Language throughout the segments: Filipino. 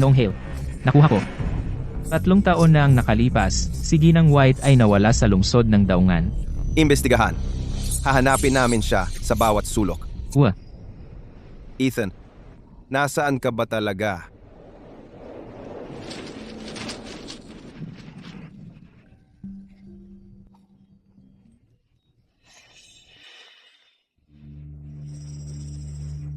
Ginoong Hale. Nakuha ko. 3 taon na ang nakalipas, si Ginang White ay nawala sa lungsod ng Daungan. Imbestigahan. Hahanapin namin siya sa bawat sulok. Uwa, Ethan, nasaan ka ba talaga?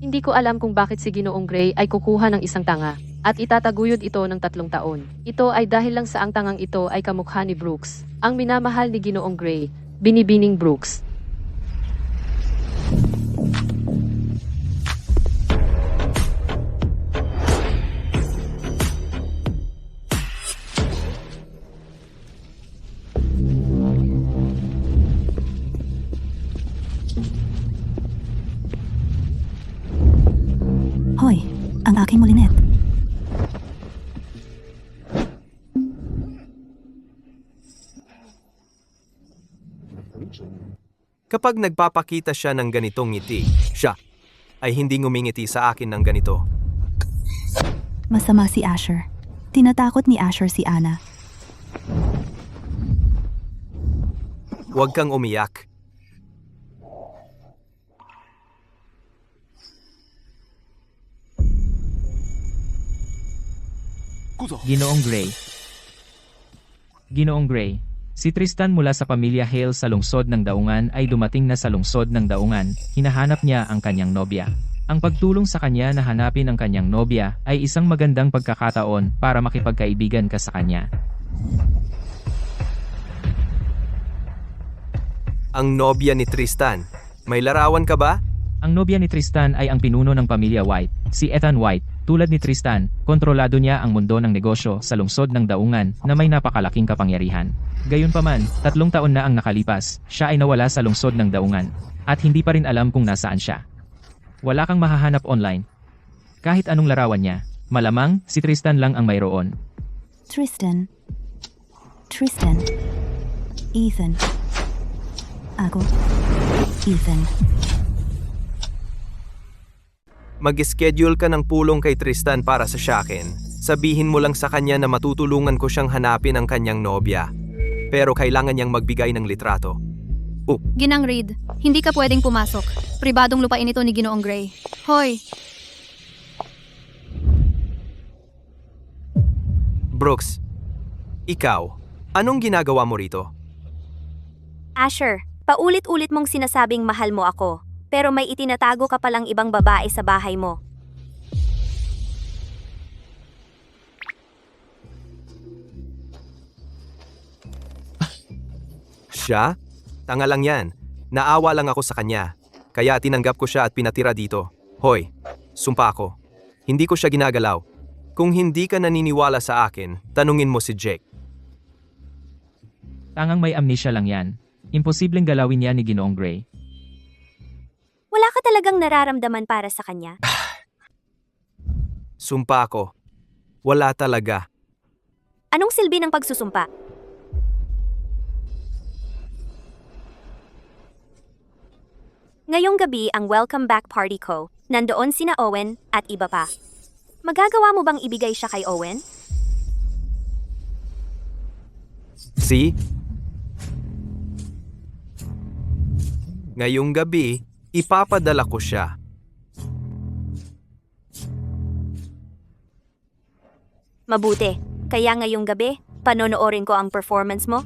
Hindi ko alam kung bakit si Ginoong Gray ay kukuha ng isang tanga at itataguyod ito ng 3 taon. Ito ay dahil lang sa ang tangang ito ay kamukha ni Brooks, ang minamahal ni Ginoong Gray, Binibining Brooks. Hoy, ang aking mulinet. Kapag nagpapakita siya ng ganitong ngiti, siya ay hindi ngumingiti sa akin ng ganito. Masama si Asher. Tinatakot ni Asher si Anna. Huwag kang umiyak. Ginoong Gray. Ginoong Gray, si Tristan mula sa pamilya Hale sa lungsod ng Daungan ay dumating na sa lungsod ng Daungan, hinahanap niya ang kanyang nobya. Ang pagtulong sa kanya na hanapin ang kanyang nobya ay isang magandang pagkakataon para makipagkaibigan ka sa kanya. Ang nobya ni Tristan, may larawan ka ba? Ang nobya ni Tristan ay ang pinuno ng pamilya White, si Ethan White. Tulad ni Tristan, kontrolado niya ang mundo ng negosyo sa lungsod ng Daungan na may napakalaking kapangyarihan. Gayunpaman, 3 taon na ang nakalipas, siya ay nawala sa lungsod ng Daungan, at hindi pa rin alam kung nasaan siya. Wala kang mahahanap online. Kahit anong larawan niya, malamang si Tristan lang ang mayroon. Tristan. Ethan. Ako. Ethan. Mag-schedule ka ng pulong kay Tristan para sa Shaken. Sabihin mo lang sa kanya na matutulungan ko siyang hanapin ang kanyang nobya. Pero kailangan niyang magbigay ng litrato. Ginang Reed, hindi ka pwedeng pumasok. Pribadong lupain ito ni Ginoong Gray. Hoy! Brooks, ikaw, anong ginagawa mo rito? Asher, paulit-ulit mong sinasabing mahal mo ako, pero may itinatago ka palang ibang babae sa bahay mo. Siya? Tanga lang yan. Naawa lang ako sa kanya. Kaya tinanggap ko siya at pinatira dito. Hoy, sumpa ko. Hindi ko siya ginagalaw. Kung hindi ka naniniwala sa akin, tanungin mo si Jake. Tangang may amnesia lang yan. Imposibleng galawin niya ni Ginoong Gray. Wala ka talagang nararamdaman para sa kanya? Sumpa ko. Wala talaga. Anong silbi ng pagsusumpa? Ngayong gabi ang welcome back party ko. Nandoon sina Owen at iba pa. Magagawa mo bang ibigay siya kay Owen? See? Ngayong gabi, ipapadala ko siya. Mabuti. Kaya ngayong gabi, panonoorin ko ang performance mo?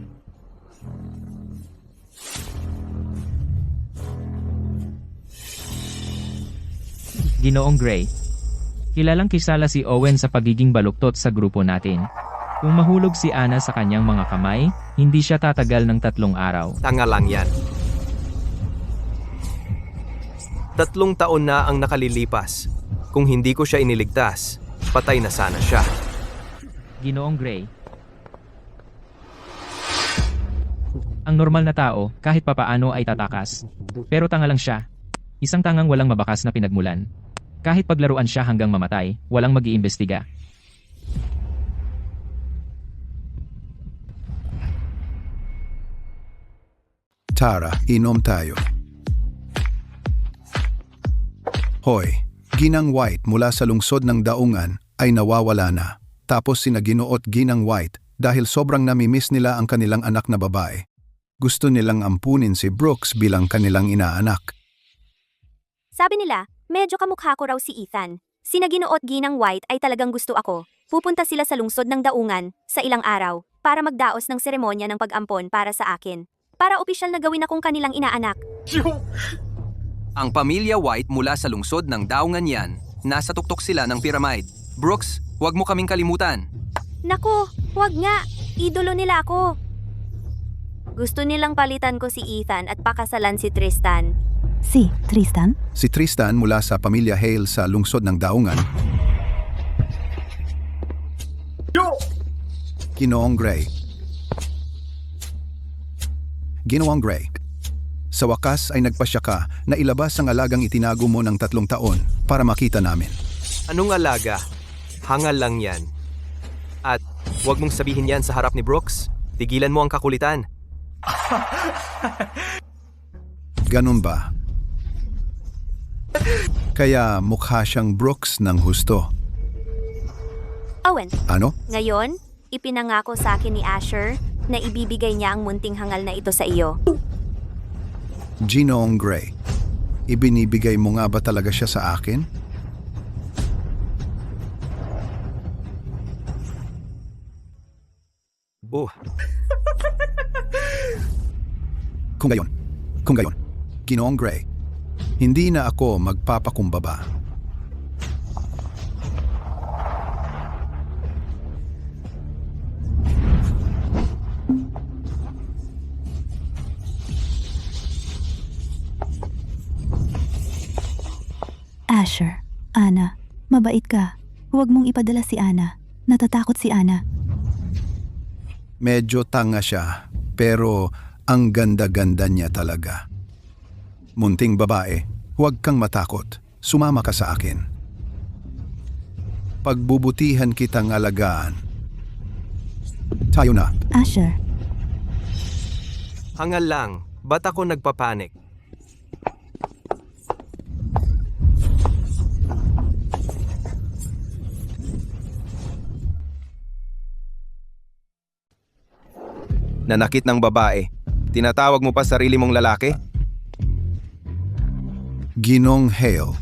Ginoong Gray. Kilalang kisala si Owen sa pagiging baluktot sa grupo natin. Kung mahulog si Anna sa kanyang mga kamay, hindi siya tatagal ng 3 araw. Tanga lang yan. 3 taon na ang nakalilipas. Kung hindi ko siya iniligtas, patay na sana siya. Ginoong Gray. Ang normal na tao, kahit papaano ay tatakas. Pero tanga lang siya. Isang tangang walang mabakas na pinagmulan. Kahit paglaruan siya hanggang mamatay, walang mag-iimbestiga. Tara, inom tayo. Hoy, Ginang White mula sa lungsod ng Daungan, ay nawawala na. Tapos sina Ginoo at Ginang White dahil sobrang namimiss nila ang kanilang anak na babae. Gusto nilang ampunin si Brooks bilang kanilang inaanak. Sabi nila, medyo kamukha ko raw si Ethan. Sina Ginoo at Ginang White ay talagang gusto ako. Pupunta sila sa lungsod ng Daungan sa ilang araw para magdaos ng seremonya ng pag-ampon para sa akin. Para opisyal na gawin akong kanilang inaanak. Ang pamilya White mula sa lungsod ng Daungan yan. Nasa tuktok sila ng pyramid. Brooks, huwag mo kaming kalimutan. Naku, wag nga. Idolo nila ako. Gusto nilang palitan ko si Ethan at pakasalan si Tristan. Si Tristan? Si Tristan mula sa pamilya Hale sa lungsod ng Daungan. Ginoong Gray. Ginoong Gray. Sa wakas ay nagpasya ka na ilabas ang alagang itinago mo ng 3 taon para makita namin. Anong alaga? Hangal lang yan. At huwag mong sabihin yan sa harap ni Brooks. Tigilan mo ang kakulitan. Ganun ba? Kaya mukha siyang Brooks ng husto. Owen, Ano? ngayon, ipinangako sa akin ni Asher na ibibigay niya ang munting hangal na ito sa iyo. Ginoong Gray. Ibinibigay mo nga ba talaga siya sa akin? Oh, Kung gayon, Ginoong Gray, hindi na ako magpapakumbaba. Asher, Ana, mabait ka. Huwag mong ipadala si Ana. Natatakot si Ana. Medyo tanga siya, pero ang ganda-ganda niya talaga. Munting babae, huwag kang matakot. Sumama ka sa akin. Pagbubutihan kitang alagaan. Tayo na. Asher, hangal lang. Ba't ako nagpapanik? Nanakit ng babae. Tinatawag mo pa sarili mong lalaki? Ginong Hale.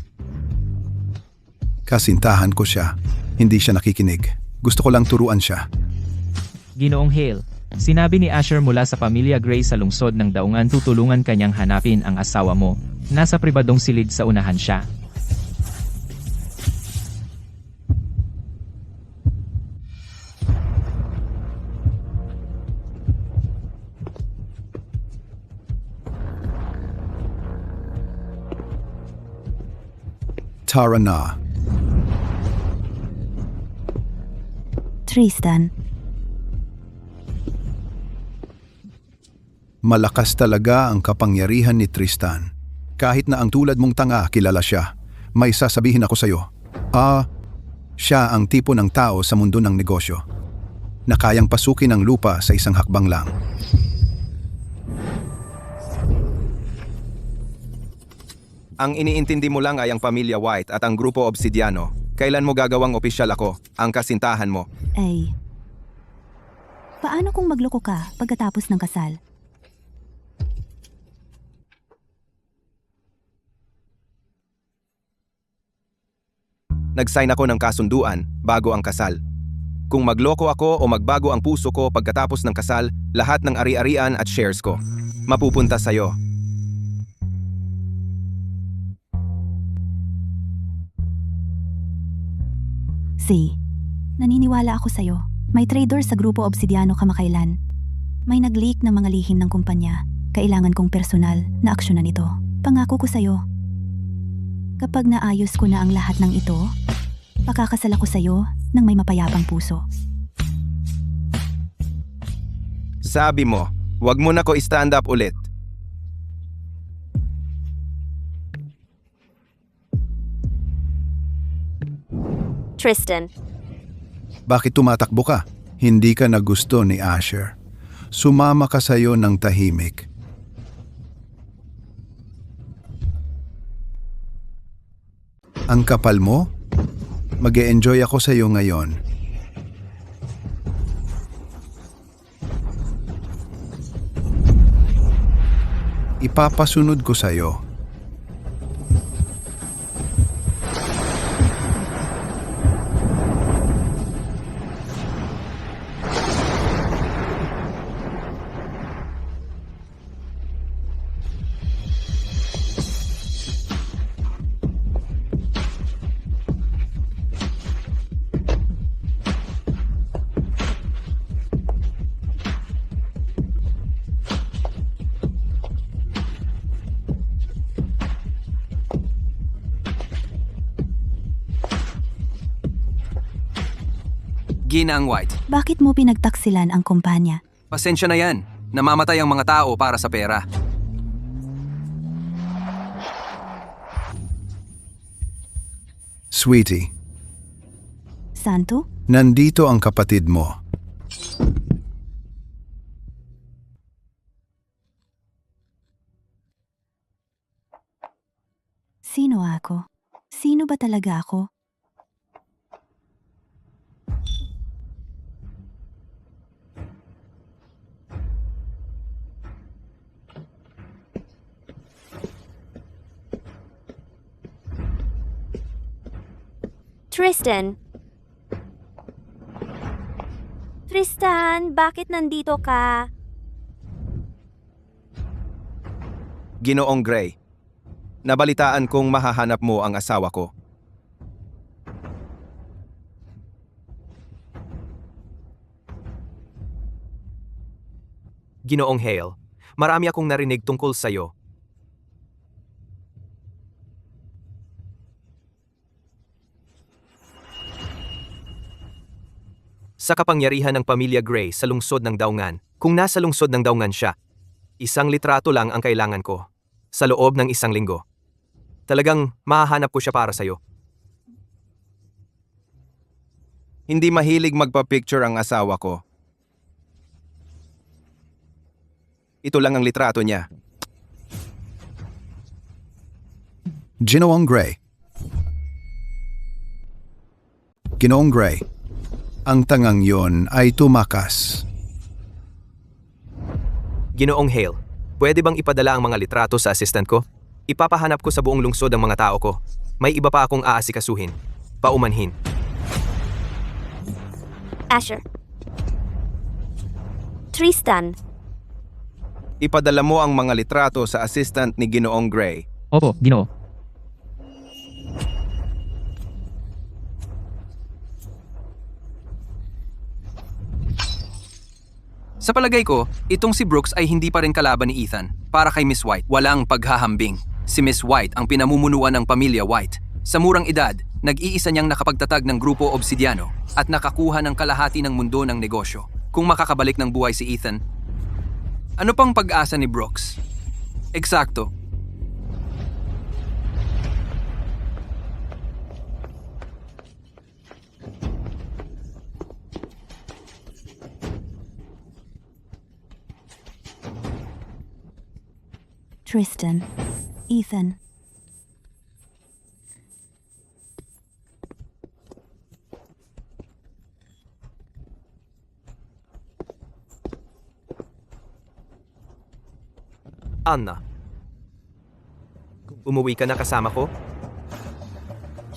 Kasintahan ko siya. Hindi siya nakikinig. Gusto ko lang turuan siya. Ginoong Hale, sinabi ni Asher mula sa pamilya Gray sa lungsod ng Daungan tutulungan kanyang hanapin ang asawa mo. Nasa pribadong silid sa unahan siya. Tara na. Tristan, Malakas talaga ang kapangyarihan ni Tristan. Kahit na ang tulad mong tanga, kilala siya. May sasabihin ako sa'yo. Siya ang tipo ng tao sa mundo ng negosyo na kayang pasukin ang lupa sa isang hakbang lang. Ang iniintindi mo lang ay ang pamilya White at ang grupo Obsidiano. Kailan mo gagawang opisyal ako, ang kasintahan mo? ay... Paano kung magloko ka pagkatapos ng kasal? Nag-sign ako ng kasunduan bago ang kasal. Kung magloko ako o magbago ang puso ko pagkatapos ng kasal, lahat ng ari-arian at shares ko mapupunta sa'yo. Naniniwala ako sa'yo. May trader sa grupo Obsidiano kamakailan. May nag-leak ng mga lihim ng kumpanya. Kailangan kong personal na aksyonan ito. Pangako ko sa'yo. Kapag naayos ko na ang lahat ng ito, pakakasal ako sa'yo ng may mapayapang puso. Sabi mo, wag mo na ko i-stand up ulit. Tristan, Bakit tumatakbo ka? Hindi ka na gusto ni Asher. Sumama ka sa'yo ng tahimik. Ang kapal mo? Mag-e-enjoy ako sa iyo ngayon. Ipapasunod ko sa iyo. Ginang White, Bakit mo pinagtaksilan ang kumpanya? pasensya na yan. Namamatay ang mga tao para sa pera. Sweetie, Santo? nandito ang kapatid mo. Sino ako? Sino ba talaga ako? Tristan? Tristan, bakit nandito ka? Ginoong Gray, nabalitaan kong mahahanap mo ang asawa ko. Ginoong Hale, marami akong narinig tungkol sa'yo. Sa kapangyarihan ng pamilya Gray sa lungsod ng Daungan, kung nasa lungsod ng Daungan siya, isang litrato lang ang kailangan ko. Sa loob ng isang linggo. Talagang mahahanap ko siya para sa'yo. Hindi mahilig magpa-picture ang asawa ko. Ito lang ang litrato niya. Ginoong Gray. Ginoong Gray, ang tangang yon ay tumakas. Ginoong Hale, pwede bang ipadala ang mga litrato sa assistant ko? Ipapahanap ko sa buong lungsod ang mga tao ko. May iba pa akong aasikasuhin. Paumanhin. Asher. Tristan, Ipadala mo ang mga litrato sa assistant ni Ginoong Gray. Opo, Ginoo. Sa palagay ko, itong si Brooks ay hindi pa rin kalaban ni Ethan. Para kay Miss White, walang paghahambing. Si Miss White ang pinamumunuan ng pamilya White. Sa murang edad, nag-iisa niyang nakapagtatag ng Grupo Obsidiano at nakakuha ng kalahati ng mundo ng negosyo. Kung makakabalik ng buhay si Ethan, ano pang pag-asa ni Brooks? Eksakto. Tristan. Ethan. Anna. Umuwi ka na kasama ko?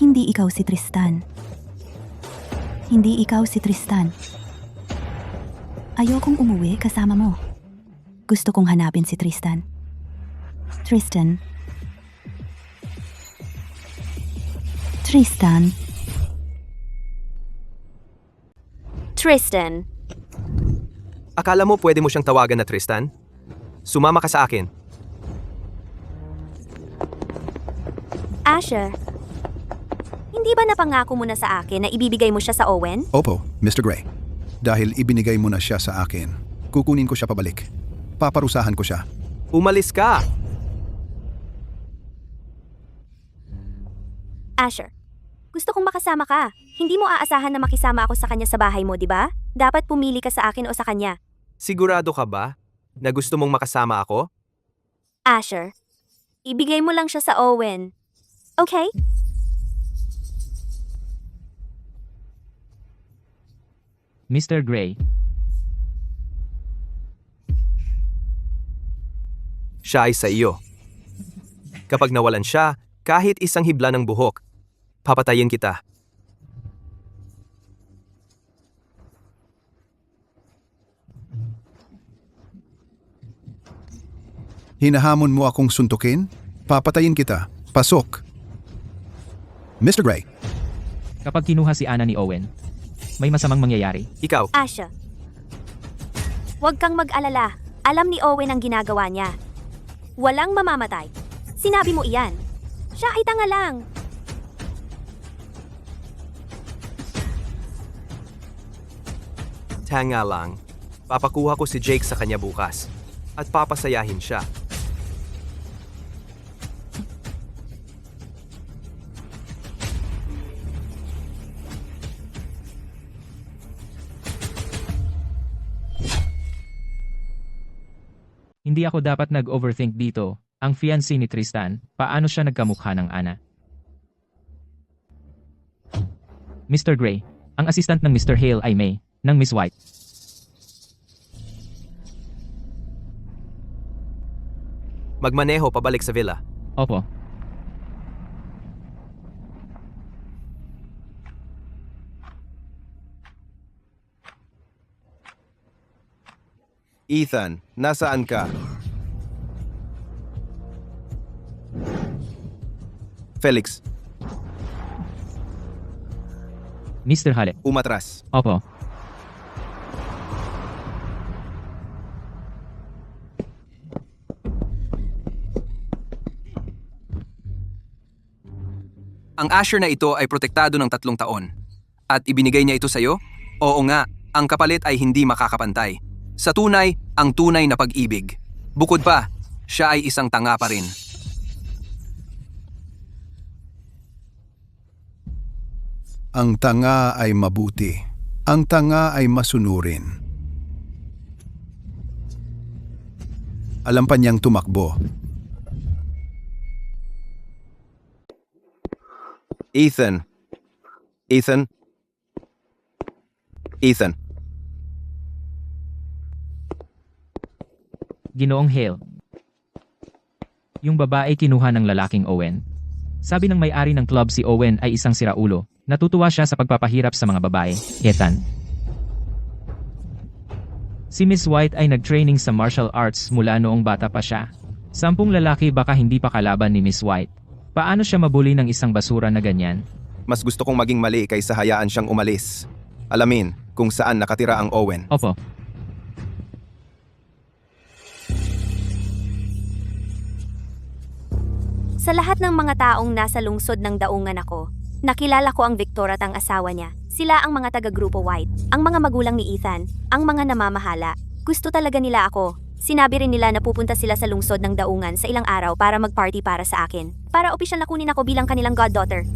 Hindi ikaw si Tristan. Hindi ikaw si Tristan. Ayokong umuwi kasama mo. Gusto kong hanapin si Tristan. Tristan. Tristan. Tristan, Akala mo pwede mo siyang tawagan na Tristan? Sumama ka sa akin. Asher. Hindi ba napangako mo na sa akin na ibibigay mo siya sa Owen? Opo, Mr. Gray. Dahil ibinigay mo na siya sa akin, kukunin ko siya pabalik. Paparusahan ko siya. Umalis ka! Asher, gusto kong makasama ka. Hindi mo aasahan na makisama ako sa kanya sa bahay mo, di ba? Dapat pumili ka sa akin o sa kanya. Sigurado ka ba na gusto mong makasama ako? Asher, ibigay mo lang siya sa Owen. Okay? Mr. Gray, Siya ay sa iyo. Kapag nawalan siya, kahit isang hibla ng buhok, papatayin kita. Hinahamon mo akong suntukin? Papatayin kita. Pasok. Mr. Gray, kapag kinuha si Ana ni Owen, may masamang mangyayari. Ikaw, Asha. Huwag kang mag-alala. Alam ni Owen ang ginagawa niya. Walang mamamatay. Sinabi mo iyan. Siya ay tanga lang. tanga lang. Papakuha ko si Jake sa kanya bukas. At papasayahin siya. Hindi ako dapat nag-overthink dito. Ang fiancé ni Tristan, paano siya nagkamukha ng Ana? Mr. Gray, ang assistant ng Mr. Hale ay May, ng Miss White. Magmaneho pabalik sa villa. Opo. Ethan, nasaan ka? Felix, Mr. Hale. umatras. Opo. Ang Asher na ito ay protektado ng 3 taon. At ibinigay niya ito sa'yo? Oo nga, ang kapalit ay hindi makakapantay. Sa tunay, ang tunay na pag-ibig. Bukod pa, siya ay isang tanga pa rin. Ang tanga ay mabuti. Ang tanga ay masunurin. Alam pa niyang tumakbo. Ethan. Ethan. Ethan. Ginoong Hale. Yung babae kinuha ng lalaking Owen. Sabi ng may-ari ng club si Owen ay isang siraulo. Natutuwa siya sa pagpapahirap sa mga babae. Ethan. Si Miss White ay nag-training sa martial arts mula noong bata pa siya. 10 lalaki baka hindi pa kalaban ni Miss White. Paano siya mabuli ng isang basura na ganyan? Mas gusto kong maging mali kaysa hayaan siyang umalis. Alamin kung saan nakatira ang Owen. Opo. Sa lahat ng mga taong nasa lungsod ng daungan ako, nakilala ko ang Victor at ang asawa niya. Sila ang mga taga-grupo White, ang mga magulang ni Ethan, ang mga namamahala. Gusto talaga nila ako. Sinabi rin nila na pupunta sila sa lungsod ng daungan sa ilang araw para mag-party para sa akin. Para opisyal na kunin ako bilang kanilang goddaughter.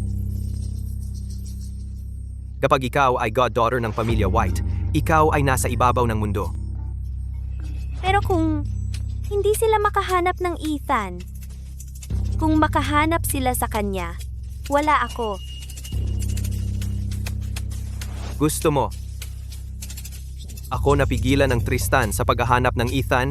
Kapag ikaw ay goddaughter ng pamilya White, ikaw ay nasa ibabaw ng mundo. Pero kung hindi sila makahanap ng Ethan, kung makahanap sila sa kanya, wala ako. Gusto mo? Ako napigilan ng Tristan sa paghahanap ng Ethan?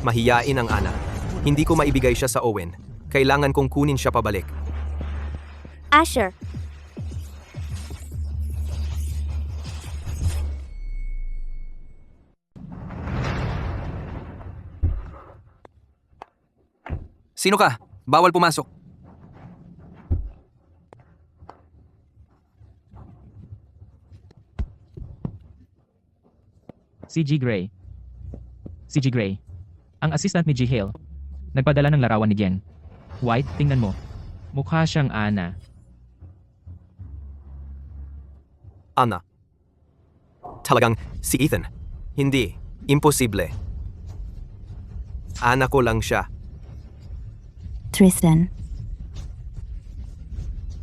Mahiyain ang Ana. Hindi ko maibigay siya sa Owen. Kailangan kong kunin siya pabalik. Asher, Sino ka? Bawal pumasok. Si G. Gray. Si G. Gray. Ang assistant ni G. Hale. Nagpadala ng larawan ni Jen. White, tingnan mo. Mukha siyang Ana. Ana. Talagang si Ethan. Hindi. Imposible. Anak ko lang siya. Tristan,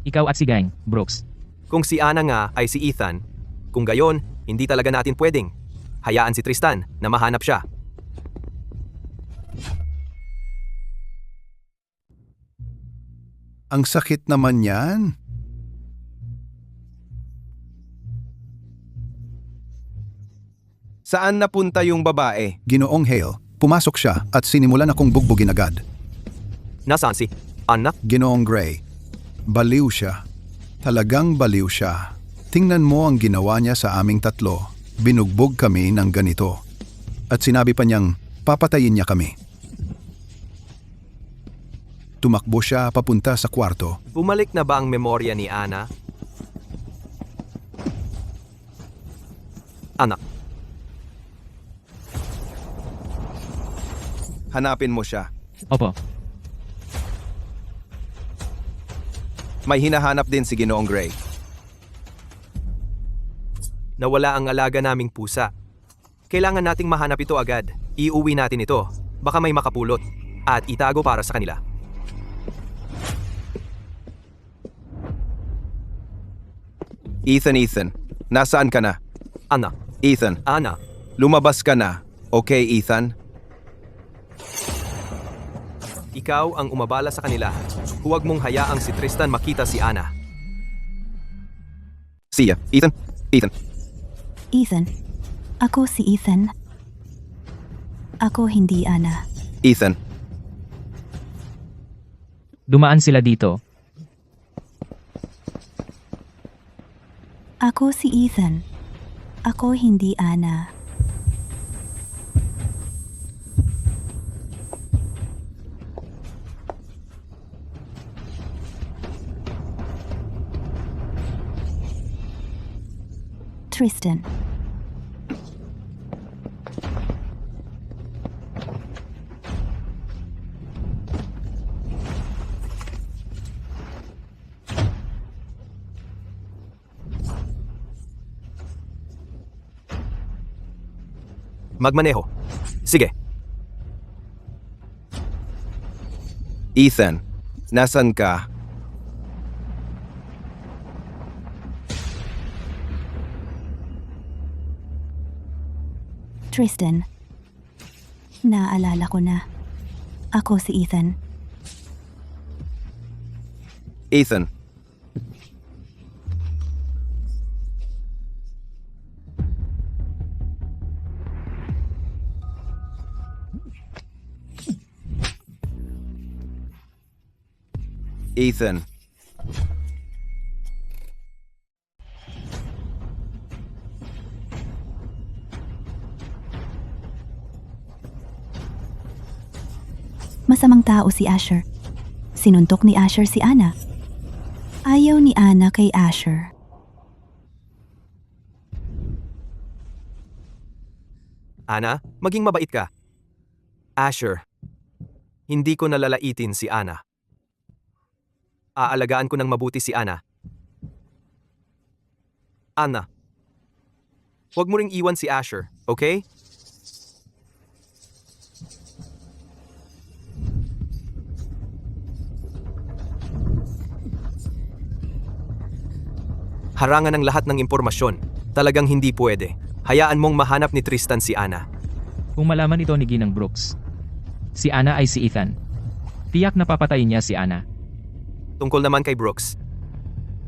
Ikaw at si Gang, Brooks. Kung si Ana nga ay si Ethan, kung gayon, hindi talaga natin pwedeng. Hayaan si Tristan na mahanap siya. Ang sakit naman yan. Saan napunta yung babae? Ginoong Hale, pumasok siya at sinimulan akong bugbugin agad. Nasaan si Anna? Ginoong Gray, baliw siya. Talagang baliw siya. Tingnan mo ang ginawa niya sa aming tatlo. Binugbog kami ng ganito. At sinabi pa niyang papatayin niya kami. Tumakbo siya papunta sa kwarto. Bumalik na ba ang memorya ni Anna? Anak, Hanapin mo siya. Opo. May hinahanap din si Ginoong Gray. nawala ang alaga naming pusa. Kailangan nating mahanap ito agad. Iuwi natin ito. Baka may makapulot. At itago para sa kanila. Ethan, nasaan ka na? Anna, Ethan, Anna, lumabas ka na. Okay, Ethan? ikaw ang umabala sa kanila. Huwag mong hayaang si Tristan makita si Anna. See ya. Ethan? Ethan. Ako si Ethan. Ako hindi Anna. Ethan. Dumaan sila dito. Ako si Ethan. Ako hindi Anna. Tristan. Magmaneho. Sige. Ethan, nasan ka? Tristan. Naalala ko na. Ako si Ethan. Ethan. Ethan. Masamang tao si Asher. Sinuntok ni Asher si Anna. Ayaw ni Anna kay Asher. Anna, maging mabait ka. Asher, hindi ko nalalaitin si Anna. Aalagaan ko ng mabuti si Anna. Anna, huwag mo ring iwan si Asher, okay? Harangan ng lahat ng impormasyon. Talagang hindi pwede. Hayaan mong mahanap ni Tristan si Anna. Kung malaman ito ni Ginang Brooks, si Anna ay si Ethan. Tiyak na papatayin niya si Anna. Tungkol naman kay Brooks,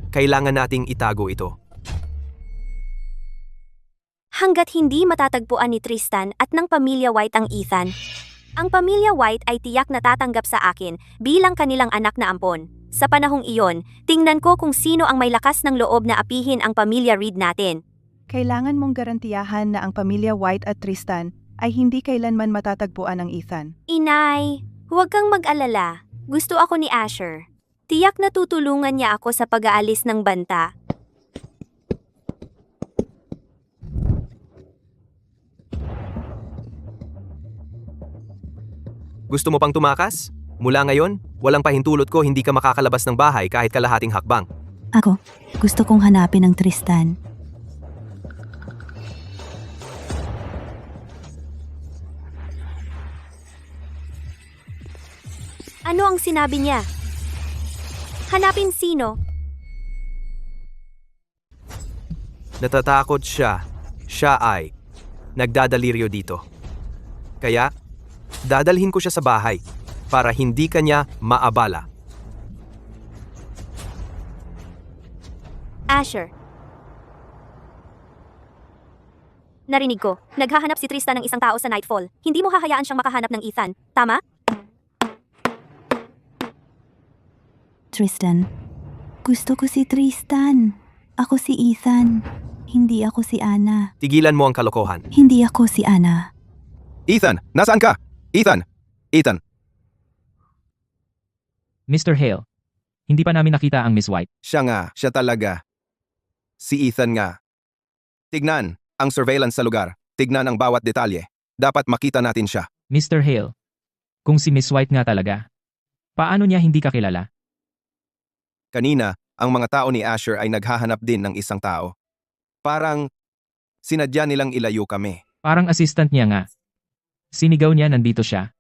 kailangan nating itago ito. Hanggat hindi matatagpuan ni Tristan at ng pamilya White ang Ethan, ang pamilya White ay tiyak na tatanggap sa akin bilang kanilang anak na ampon. Sa panahong iyon, tingnan ko kung sino ang may lakas ng loob na apihin ang pamilya Reed natin. Kailangan mong garantiyahan na ang pamilya White at Tristan ay hindi kailanman matatagpuan ng Ethan. Inay, huwag kang mag-alala. Gusto ako ni Asher. Tiyak na tutulungan niya ako sa pag-aalis ng banta. Gusto mo pang tumakas? Mula ngayon, walang pahintulot ko hindi ka makakalabas ng bahay kahit kalahating hakbang. Ako, gusto kong hanapin ang Tristan. Ano ang sinabi niya? Hanapin sino? Natatakot siya. Siya ay nagdadaliryo dito. Kaya, dadalhin ko siya sa bahay para hindi kanya maabala. Asher. Narinig ko, naghahanap si Tristan ng isang tao sa Nightfall. Hindi mo hahayaan siyang makahanap ng Ethan, tama? Tristan. Gusto ko si Tristan. Ako si Ethan. Hindi ako si Anna. Tigilan mo ang kalokohan. Hindi ako si Anna. Ethan, nasaan ka? Ethan! Ethan! Mr. Hale, hindi pa namin nakita ang Miss White. Siya talaga. Si Ethan nga. Tignan ang surveillance sa lugar. Tignan ang bawat detalye. Dapat makita natin siya. Mr. Hale, kung si Miss White nga talaga, paano niya hindi kakilala? Kanina, ang mga tao ni Asher ay naghahanap din ng isang tao. Parang sinadya nilang ilayo kami. Parang assistant niya nga. Sinigaw niya nandito siya.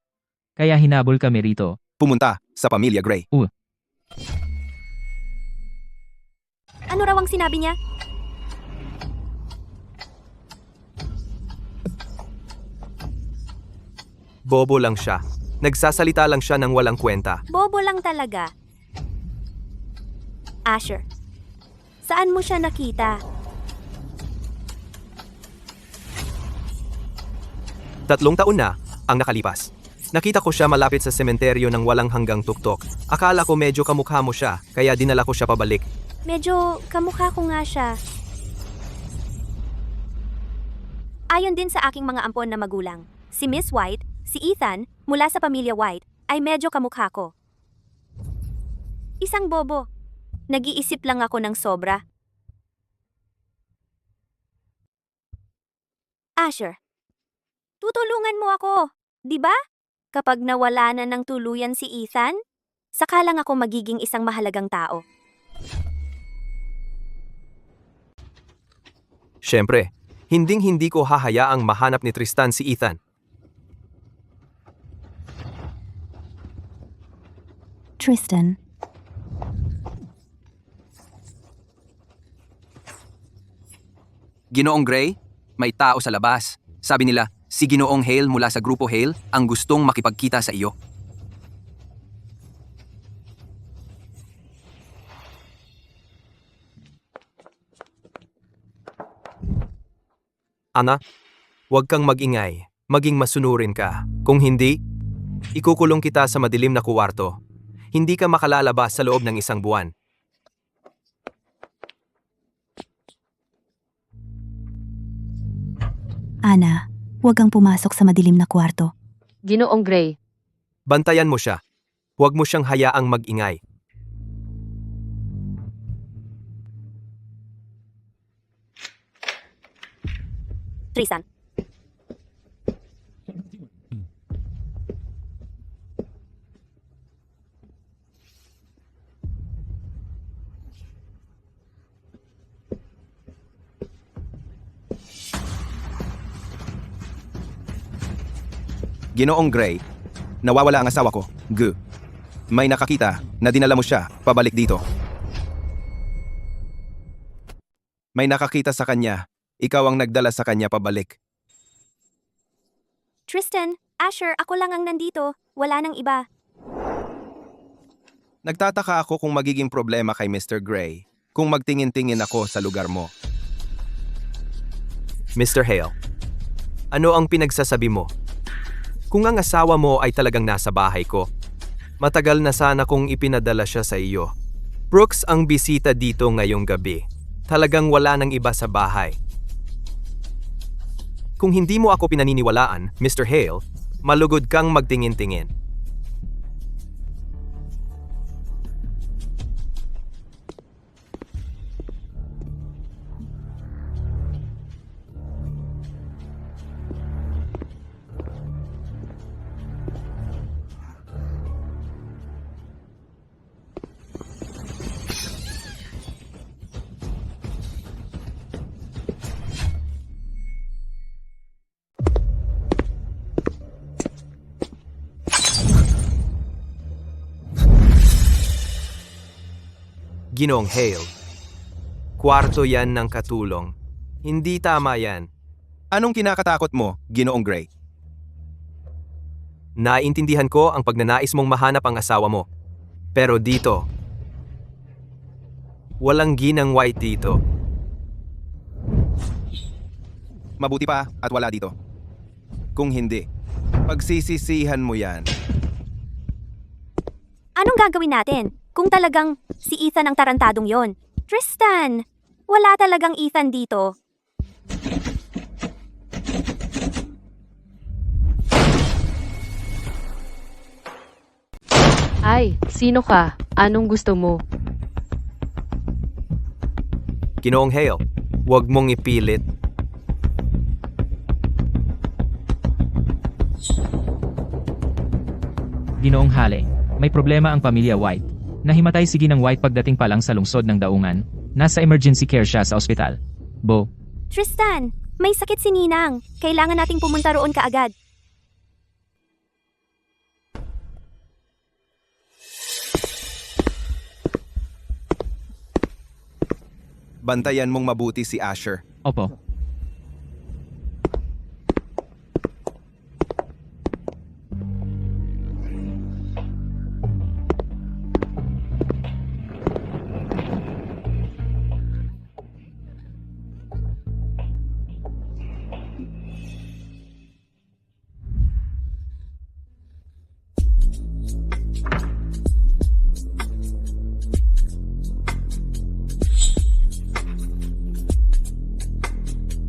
Kaya hinabol kami rito. Pumunta sa pamilya Gray. Ano raw ang sinabi niya? Bobo lang siya. Nagsasalita lang siya ng walang kwenta. Bobo lang talaga. Asher, saan mo siya nakita? 3 taon na ang nakalipas. Nakita ko siya malapit sa sementeryo ng walang hanggang tuktok. Akala ko medyo kamukha mo siya, kaya dinala ko siya pabalik. Medyo kamukha ko nga siya. Ayon din sa aking mga ampon na magulang, si Miss White, si Ethan, mula sa pamilya White, ay medyo kamukha ko. Isang bobo. Nag-iisip lang ako ng sobra. Asher, tutulungan mo ako, di ba? Kapag nawala na ng tuluyan si Ethan, saka lang ako magiging isang mahalagang tao. Siyempre, hinding-hindi ko hahayaang mahanap ni Tristan si Ethan. Tristan. Ginoong Gray, may tao sa labas. Sabi nila, si Ginoong Hale mula sa Grupo Hale ang gustong makipagkita sa iyo. Ana, huwag kang magingay. Maging masunurin ka. Kung hindi, ikukulong kita sa madilim na kuwarto. Hindi ka makalalabas sa loob ng 1 buwan. Ana, huwag kang pumasok sa madilim na kwarto. Ginoong Gray, Bantayan mo siya. Huwag mo siyang hayaang magingay. Tristan. Ginoong Gray, nawawala ang asawa ko. May nakakita na dinala mo siya pabalik dito. May nakakita sa kanya. Ikaw ang nagdala sa kanya pabalik. Tristan, Asher, ako lang ang nandito. Wala nang iba. Nagtataka ako kung magiging problema kay Mr. Gray kung magtingin-tingin ako sa lugar mo. Mr. Hale, ano ang pinagsasabi mo? Kung ang asawa mo ay talagang nasa bahay ko, matagal na sana kung ipinadala siya sa iyo. Brooks ang bisita dito ngayong gabi. Talagang wala nang iba sa bahay. Kung hindi mo ako pinaniniwalaan, Mr. Hale, malugod kang magtingin-tingin. Ginoong Hale, kwarto yan ng katulong. Hindi tama yan. Anong kinakatakot mo, Ginoong Gray? Naiintindihan ko ang pagnanais mong mahanap ang asawa mo. Pero dito, walang ginang white dito. Mabuti pa at wala dito. Kung hindi, pagsisisihan mo yan. Anong gagawin natin kung talagang si Ethan ang tarantadong yon? Tristan! Wala talagang Ethan dito. Ay, sino ka? Anong gusto mo? Ginoong Hale, huwag mong ipilit. Ginoong Hale, may problema ang pamilya White. Nahimatay si Ginang White pagdating pa lang sa lungsod ng Daungan. Nasa emergency care siya sa ospital. Bo, Tristan, may sakit si Ninang. Kailangan nating pumunta roon kaagad. Bantayan mong mabuti si Asher. opo.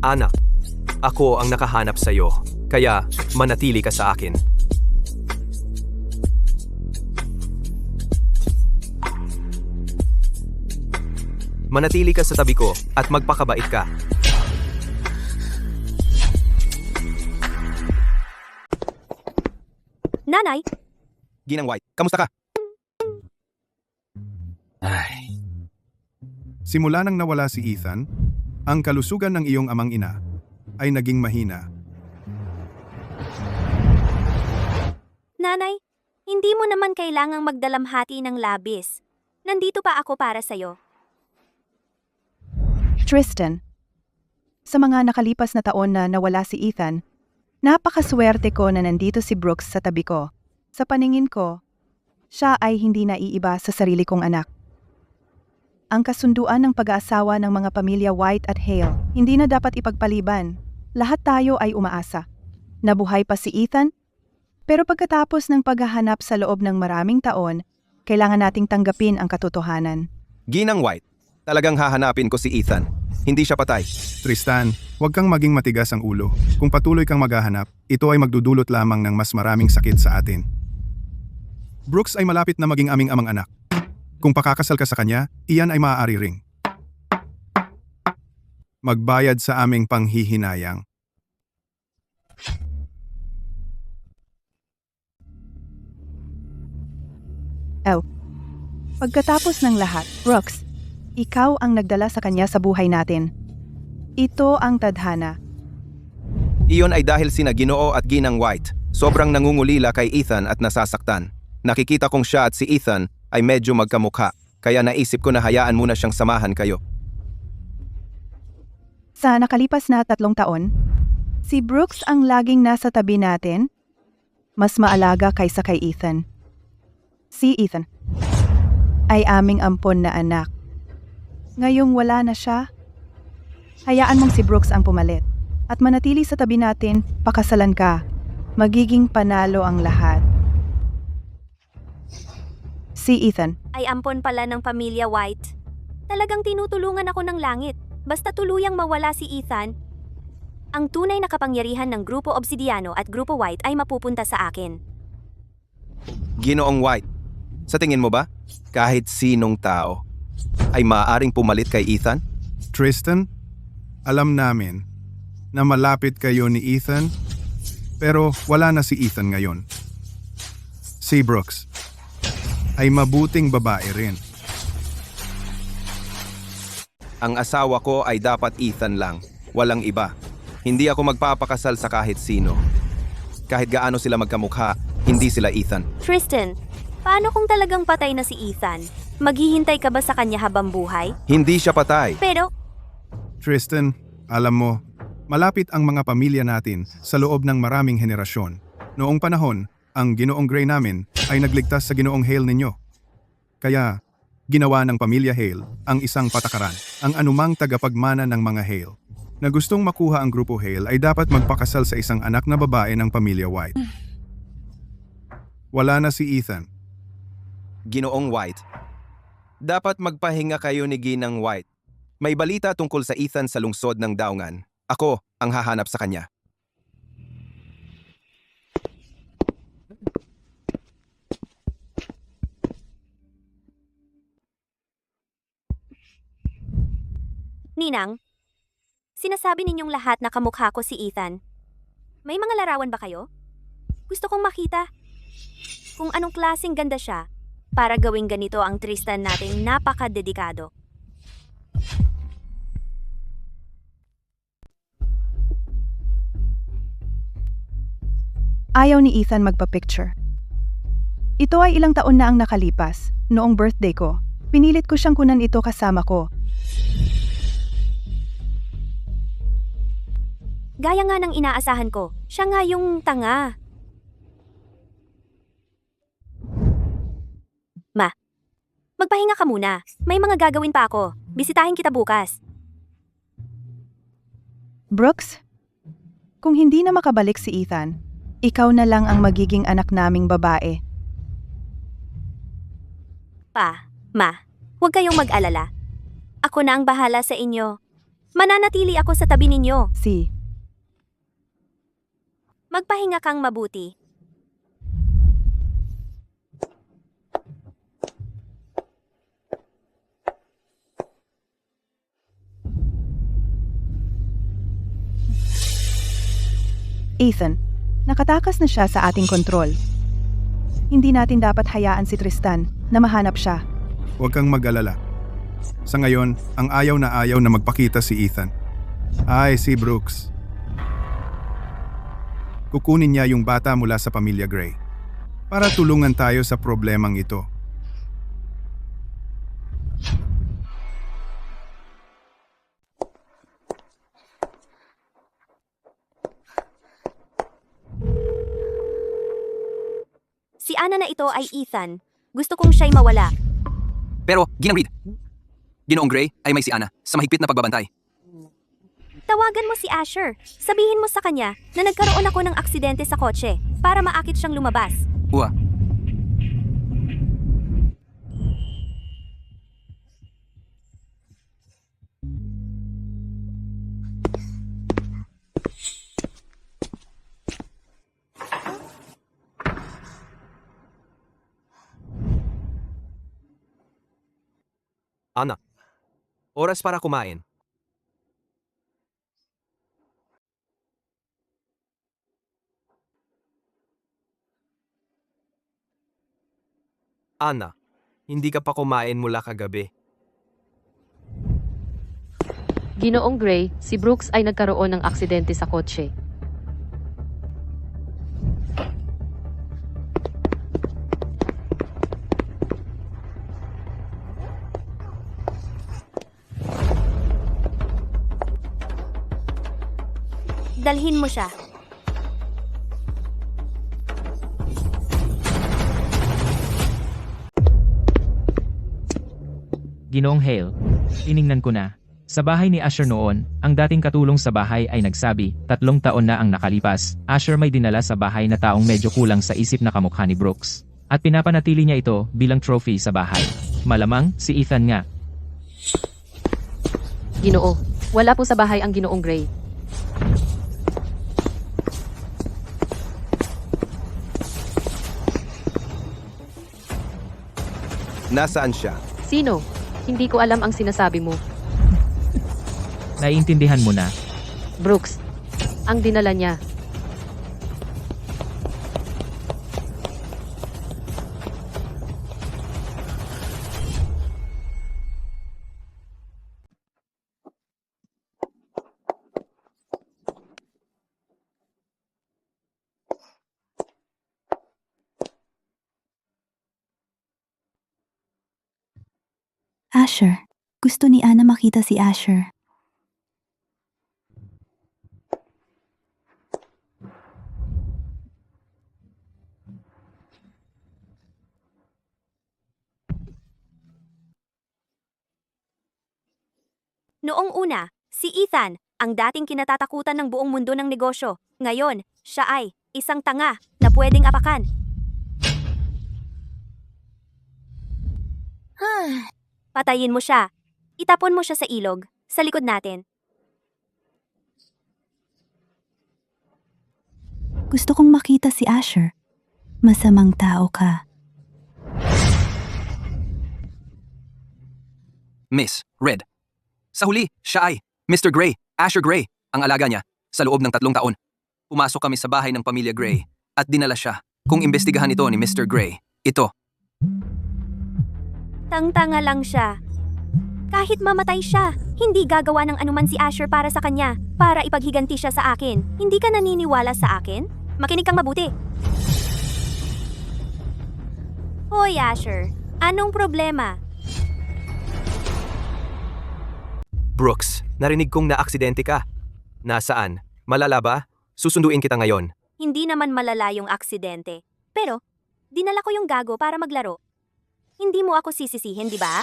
Anak, ako ang nakahanap sa iyo, kaya manatili ka sa akin. Manatili ka sa tabi ko at magpakabait ka. Nanay, Ginang White, kamusta ka? Simula nang nawala si Ethan, ang kalusugan ng iyong amang ina ay naging mahina. Nanay, hindi mo naman kailangang magdalamhati ng labis. Nandito pa ako para sa'yo. Tristan, sa mga nakalipas na taon na nawala si Ethan, napakaswerte ko na nandito si Brooks sa tabi ko. Sa paningin ko, siya ay hindi naiiba sa sarili kong anak. Ang kasunduan ng pag-aasawa ng mga pamilya White at Hale, hindi na dapat ipagpaliban. Lahat tayo ay umaasa. Nabuhay pa si Ethan, pero pagkatapos ng paghahanap sa loob ng maraming taon, kailangan nating tanggapin ang katotohanan. Ginang White, talagang hahanapin ko si Ethan. Hindi siya patay. Tristan, huwag kang maging matigas ang ulo. Kung patuloy kang maghahanap, ito ay magdudulot lamang ng mas maraming sakit sa atin. Brooks ay malapit na maging aming amang anak. Kung pakakasal ka sa kanya, iyan ay maaari ring magbayad sa aming panghihinayang. Pagkatapos ng lahat, Brooks, ikaw ang nagdala sa kanya sa buhay natin. Ito ang tadhana. Iyon ay dahil sina Ginoo at Ginang White. Sobrang nangungulila kay Ethan at nasasaktan. Nakikita kong siya at si Ethan ay medyo magkamukha, kaya naisip ko na hayaan muna siyang samahan kayo. Sa nakalipas na 3 taon, si Brooks ang laging nasa tabi natin, mas maalaga kaysa kay Ethan. Si Ethan ay aming ampon na anak. Ngayong wala na siya, hayaan mong si Brooks ang pumalit at manatili sa tabi natin, pakasalan ka. Magiging panalo ang lahat. Si Ethan. Ay ampon pala ng pamilya White. Talagang tinutulungan ako ng langit. Basta tuluyang mawala si Ethan, ang tunay na kapangyarihan ng Grupo Obsidiano at Grupo White ay mapupunta sa akin. Ginoong White, sa tingin mo ba, kahit sinong tao ay maaaring pumalit kay Ethan? Tristan, alam namin na malapit kayo ni Ethan, pero wala na si Ethan ngayon. Si Brooks ay mabuting babae rin. Ang asawa ko ay dapat Ethan lang, walang iba. Hindi ako magpapakasal sa kahit sino. Kahit gaano sila magkamukha, hindi sila Ethan. Tristan, paano kung talagang patay na si Ethan? Maghihintay ka ba sa kanya habang buhay? Hindi siya patay. Pero, Tristan, alam mo, Malapit ang mga pamilya natin sa loob ng maraming henerasyon. Noong panahon, ang Ginoong Gray namin ay nagligtas sa Ginoong Hale ninyo. Kaya, ginawa ng pamilya Hale ang isang patakaran. Ang anumang tagapagmana ng mga Hale na gustong makuha ang grupo Hale ay dapat magpakasal sa isang anak na babae ng pamilya White. Wala na si Ethan. Ginoong White. Dapat magpahinga kayo ni Ginang White. May balita tungkol sa Ethan sa lungsod ng Daungan. Ako ang hahanap sa kanya. Ninang, sinasabi ninyong lahat na kamukha ko si Ethan. May mga larawan ba kayo? Gusto kong makita kung anong klaseng ganda siya para gawing ganito ang Tristan nating napakadedikado. Ayaw ni Ethan magpa-picture. Ito ay ilang taon na ang nakalipas. Noong birthday ko, pinilit ko siyang kunan ito kasama ko. Gaya nga ng inaasahan ko, siya nga yung tanga. Ma, magpahinga ka muna. May mga gagawin pa ako. Bisitahin kita bukas. Brooks, kung hindi na makabalik si Ethan, ikaw na lang ang magiging anak naming babae. Pa, ma, huwag kayong mag-alala. Ako na ang bahala sa inyo. Mananatili ako sa tabi ninyo. Magpahinga kang mabuti. Ethan, nakatakas na siya sa ating kontrol. Hindi natin dapat hayaan si Tristan na mahanap siya. Huwag kang mag-alala. Sa ngayon, ang ayaw na magpakita si Ethan ay si Brooks. Kukunin niya yung bata mula sa pamilya Gray para tulungan tayo sa problemang ito. Si Ana na ito ay Ethan. Gusto kong siya'y mawala. Pero, Ginang Reed, Ginoong Gray ay may si Ana sa mahigpit na pagbabantay. Tawagan mo si Asher. Sabihin mo sa kanya na nagkaroon ako ng aksidente sa kotse para maakit siyang lumabas. Uwa, Anak, oras para kumain. Ana, hindi ka pa kumain mula kagabi. Ginoong Gray, si Brooks ay nagkaroon ng aksidente sa kotse. Dalhin mo siya. Ginoong Hale, tiningnan ko na. Sa bahay ni Asher noon, ang dating katulong sa bahay ay nagsabi, 3 taon na ang nakalipas. Asher may dinala sa bahay na taong medyo kulang sa isip na kamukha ni Brooks. At pinapanatili niya ito bilang trophy sa bahay. Malamang, si Ethan nga. Ginoo, wala po sa bahay ang Ginoong Gray. Nasaan siya? Sino? Hindi ko alam ang sinasabi mo. Naiintindihan mo na. Brooks, ang dinala niya. Asher. Gusto ni Ana makita si Asher. Noong una, si Ethan, ang dating kinatatakutan ng buong mundo ng negosyo. Ngayon, siya ay isang tanga na pwedeng apakan. Patayin mo siya. Itapon mo siya sa ilog, sa likod natin. Gusto kong makita si Asher. Masamang tao ka. Miss Red. Sa huli, siya ay Mr. Gray, Asher Gray, ang alaga niya, sa loob ng 3 taon. Pumasok kami sa bahay ng pamilya Gray at dinala siya. Kung imbestigahan ito ni Mr. Gray, ito. Tangtanga lang siya. Kahit mamatay siya, hindi gagawa ng anuman si Asher para sa kanya, para ipaghiganti siya sa akin. Hindi ka naniniwala sa akin? Makinig kang mabuti. Hoy Asher, anong problema? Brooks, narinig kong naaksidente ka. Nasaan? Malala ba? Susunduin kita ngayon. Hindi naman malala yung aksidente. Pero, dinala ko yung gago para maglaro. Hindi mo ako sisisihin, di ba?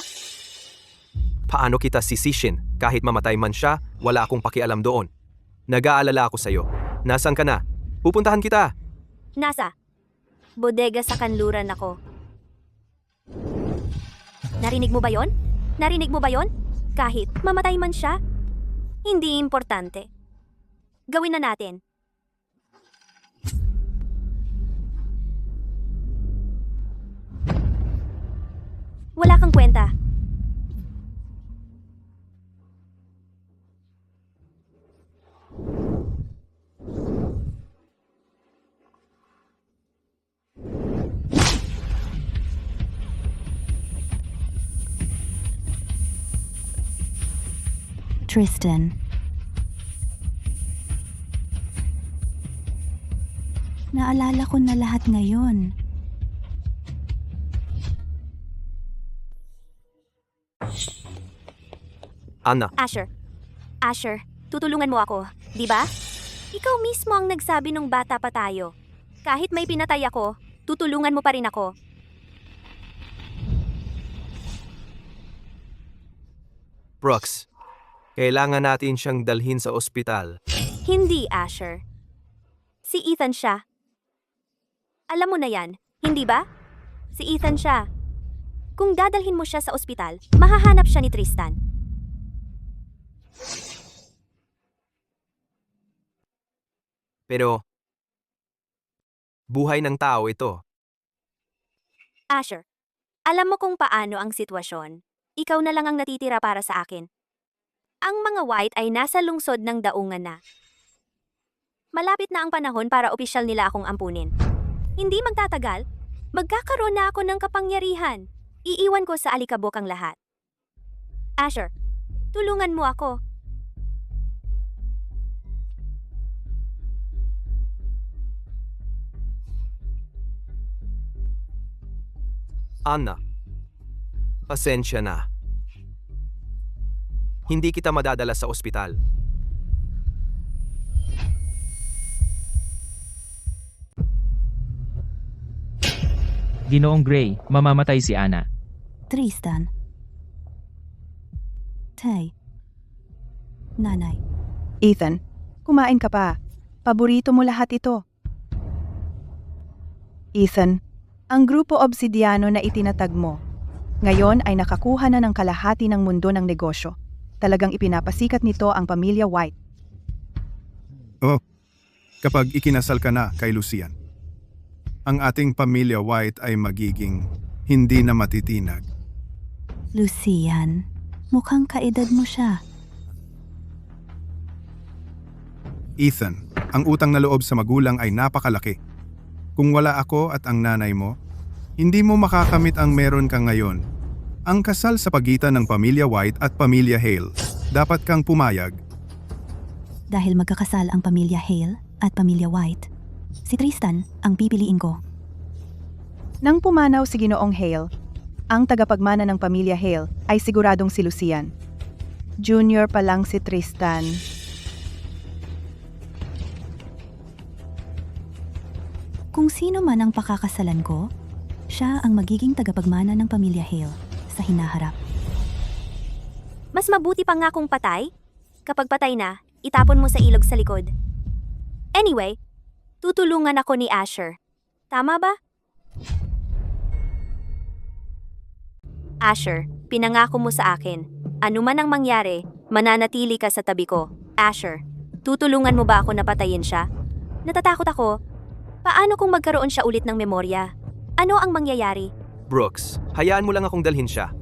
Paano kita sisishin? Kahit mamatay man siya, wala akong pakialam doon. Nag-aalala ako sa'yo. Nasaan ka na? Pupuntahan kita. Nasa? Bodega sa kanluran ako. Narinig mo ba yon? Narinig mo ba yon? Kahit mamatay man siya, hindi importante. Gawin na natin. Wala kang kwenta. Tristan. Naalala ko na lahat ngayon. Anna, Asher, tutulungan mo ako, di ba? Ikaw mismo ang nagsabi nung bata pa tayo. Kahit may pinatay ako, tutulungan mo pa rin ako. Brooks, kailangan natin siyang dalhin sa ospital. Hindi, Asher. Si Ethan siya. Alam mo na yan, hindi ba? Si Ethan siya. Kung dadalhin mo siya sa ospital, mahahanap siya ni Tristan. Pero, buhay ng tao ito. Asher, alam mo kung paano ang sitwasyon. Ikaw na lang ang natitira para sa akin. Ang mga White ay nasa lungsod ng daungan na. Malapit na ang panahon para opisyal nila akong ampunin. Hindi magtatagal, magkakaroon na ako ng kapangyarihan. Iiwan ko sa alikabok ang lahat. Asher, tulungan mo ako. Anna, pasensya na. Hindi kita madadala sa ospital. Ginoong Gray, mamamatay si Anna. Tristan. Tay. Nanay. Ethan, kumain ka pa. Paborito mo lahat ito. Ethan, ang grupo Obsidiano na itinatag mo, ngayon ay nakakuha na ng kalahati ng mundo ng negosyo. Talagang ipinapasikat nito ang pamilya White. Oh, kapag ikinasal ka na kay Lucian, ang ating pamilya White ay magiging hindi na matitinag. Lucian, mukhang kaedad mo siya. Ethan, ang utang na loob sa magulang ay napakalaki. Kung wala ako at ang nanay mo, hindi mo makakamit ang meron ka ngayon. Ang kasal sa pagitan ng pamilya White at pamilya Hale. Dapat kang pumayag. Dahil magkakasal ang pamilya Hale at pamilya White, si Tristan ang pipiliin ko. Nang pumanaw si Ginoong Hale, ang tagapagmana ng pamilya Hale ay siguradong si Lucian. Junior pa lang si Tristan. Kung sino man ang pakakasalan ko, siya ang magiging tagapagmana ng pamilya Hale sa hinaharap. Mas mabuti pa nga kung patay. Kapag patay na, itapon mo sa ilog sa likod. Anyway, tutulungan ako ni Asher. Tama ba? Asher, pinangako mo sa akin. Ano man ang mangyari, mananatili ka sa tabi ko. Asher, tutulungan mo ba ako na patayin siya? Natatakot ako. Paano kung magkaroon siya ulit ng memorya? Ano ang mangyayari? Brooks, hayaan mo lang akong dalhin siya.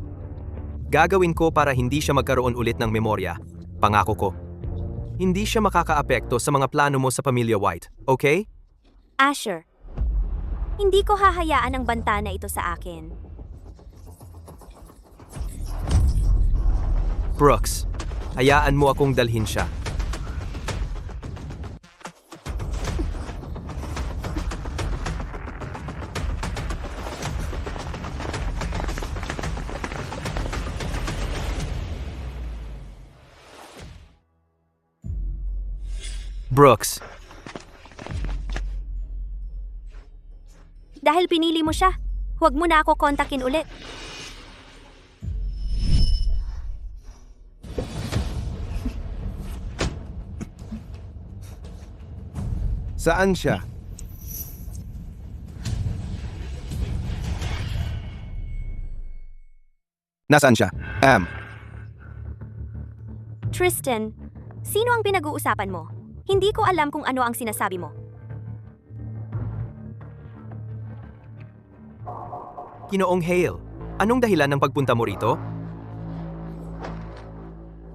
Gagawin ko para hindi siya magkaroon ulit ng memorya. Pangako ko. Hindi siya makakaapekto sa mga plano mo sa pamilya White, okay? Asher, hindi ko hahayaan ang banta na ito sa akin. Brooks, hayaan mo akong dalhin siya. Brooks, Dahil pinili mo siya, huwag mo na ako kontakin ulit. Saan siya? Nasaan siya? Tristan, sino ang pinag-uusapan mo? Hindi ko alam kung ano ang sinasabi mo. Ginoong Hale, anong dahilan ng pagpunta mo rito?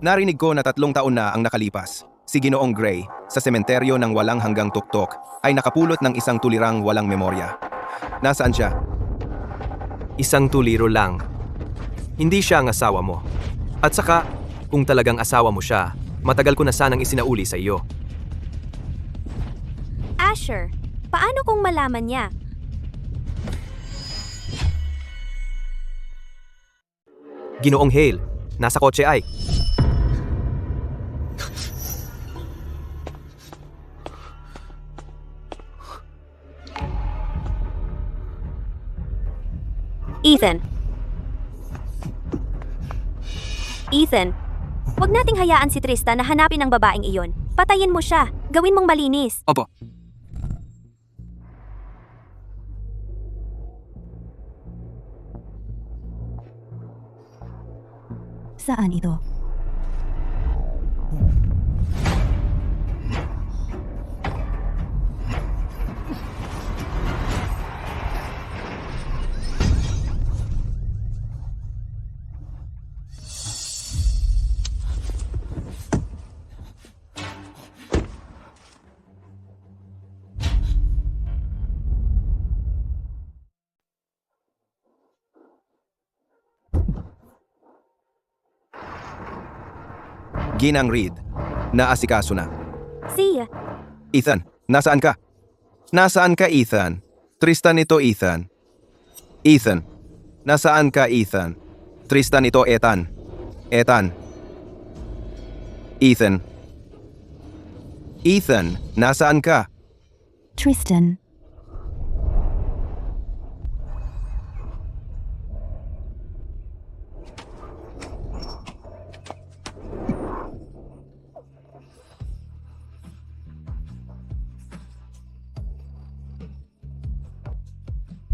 Narinig ko na 3 taon na ang nakalipas. Si Ginoong Gray, sa sementeryo ng walang hanggang tuktok, ay nakapulot ng isang tulirang walang memorya. Nasaan siya? Isang tuliro lang. Hindi siya ang asawa mo. At saka, kung talagang asawa mo siya, matagal ko na sanang isinauli sa iyo. Asher, paano kung malaman niya? Ginoong Hale, nasa kotse ay. Ethan, wag nating hayaan si Tristan na hanapin ang babaeng iyon. Patayin mo siya. Gawin mong malinis. Opo. Saan ito? Ginang Reed, naasikaso na. Si, Ethan, nasaan ka? Nasaan ka, Ethan? Tristan ito, Ethan. Ethan, nasaan ka, Ethan? Tristan ito, Ethan. Ethan. Ethan. Ethan, nasaan ka? Tristan,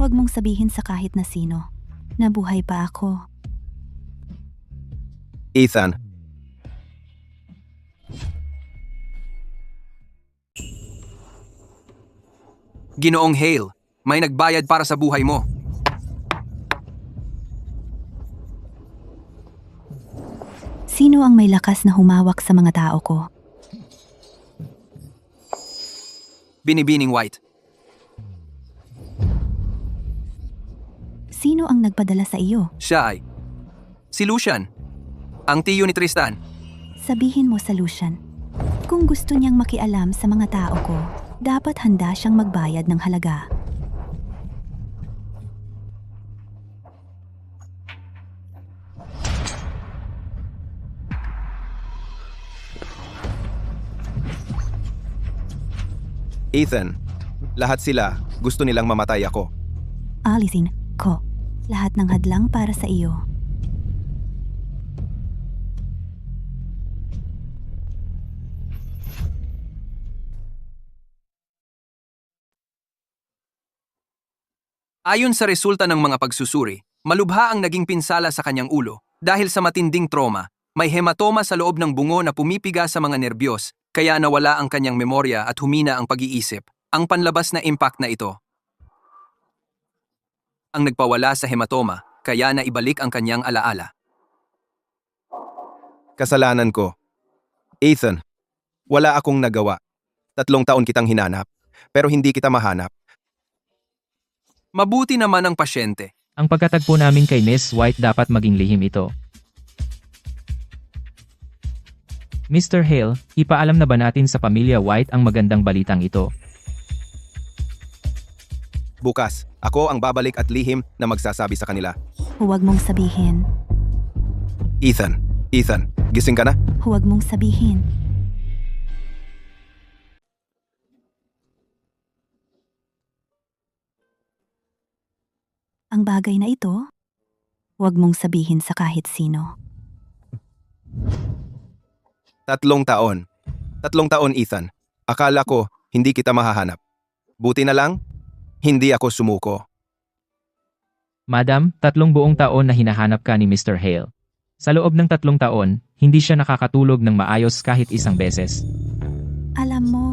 huwag mong sabihin sa kahit na sino. Nabuhay pa ako. Ethan. Ginoong Hale, may nagbayad para sa buhay mo. Sino ang may lakas na humawak sa mga tao ko? Binibining White. Sino ang nagpadala sa iyo? Siya ay si Lucian, ang tiyo ni Tristan. Sabihin mo sa Lucian, kung gusto niyang makialam sa mga tao ko, dapat handa siyang magbayad ng halaga. Ethan, lahat sila gusto nilang mamatay ako. Alisin ko lahat ng hadlang para sa iyo. Ayon sa resulta ng mga pagsusuri, malubha ang naging pinsala sa kanyang ulo dahil sa matinding trauma. May hematoma sa loob ng bungo na pumipiga sa mga nerbiyos, kaya nawala ang kanyang memorya at humina ang pag-iisip. Ang panlabas na impact na ito ang nagpawala sa hematoma, kaya naibalik ang kanyang alaala. Kasalanan ko. Ethan, wala akong nagawa. 3 taon kitang hinanap, pero hindi kita mahanap. Mabuti naman ang pasyente. Ang pagkatagpo namin kay Miss White dapat maging lihim ito. Mr. Hale, ipaalam na ba natin sa pamilya White ang magandang balitang ito? Bukas, ako ang babalik at lihim na magsasabi sa kanila. Huwag mong sabihin. Ethan, gising ka na? Huwag mong sabihin. Ang bagay na ito, huwag mong sabihin sa kahit sino. 3 taon. 3 taon, Ethan. Akala ko, hindi kita mahahanap. Buti na lang, hindi ako sumuko. Madam, 3 buong taon na hinahanap ka ni Mr. Hale. Sa loob ng 3 taon, hindi siya nakakatulog ng maayos kahit isang beses. Alam mo,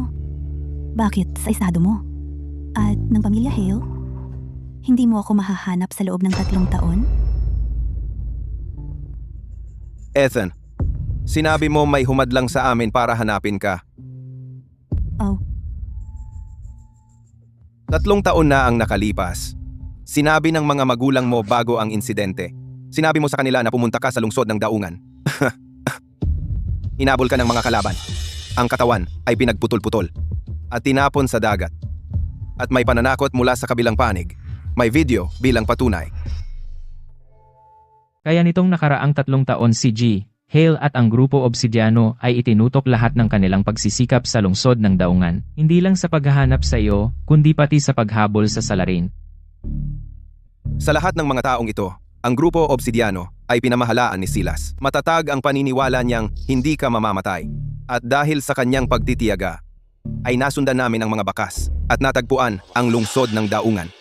bakit sa estado mo? At ng pamilya Hale? Hindi mo ako mahahanap sa loob ng 3 taon? Ethan, sinabi mo may humadlang sa amin para hanapin ka. Oh, 3 taon na ang nakalipas. Sinabi ng mga magulang mo bago ang insidente. Sinabi mo sa kanila na pumunta ka sa lungsod ng Daungan. Hinabol ka ng mga kalaban. Ang katawan ay pinagputol-putol at tinapon sa dagat. At may pananakot mula sa kabilang panig. May video bilang patunay. Kaya nitong nakaraang 3 taon si G. Hale at ang Grupo Obsidiano ay itinutok lahat ng kanilang pagsisikap sa lungsod ng Daungan, hindi lang sa paghahanap sa iyo, kundi pati sa paghabol sa salarin. Sa lahat ng mga taong ito, ang Grupo Obsidiano ay pinamahalaan ni Silas. Matatag ang paniniwala niyang hindi ka mamamatay. At dahil sa kanyang pagtitiyaga, ay nasundan namin ang mga bakas at natagpuan ang lungsod ng Daungan.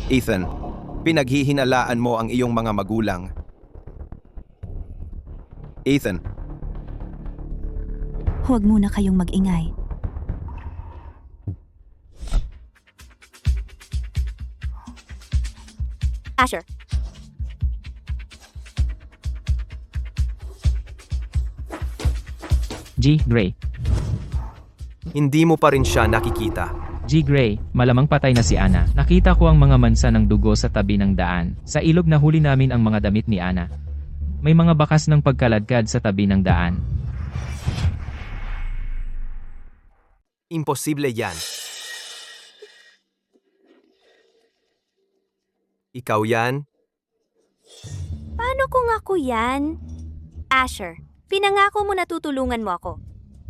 Ethan, pinaghihinalaan mo ang iyong mga magulang. Ethan, huwag muna kayong mag-ingay. Asher, G. Gray. Hindi mo pa rin siya nakikita. G. Gray, malamang patay na si Ana. Nakita ko ang mga mansa ng dugo sa tabi ng daan. Sa ilog na huli namin ang mga damit ni Ana. May mga bakas ng pagkaladkad sa tabi ng daan. Imposible yan. Ikaw yan? paano kung ako yan? Asher, pinangako mo na tutulungan mo ako.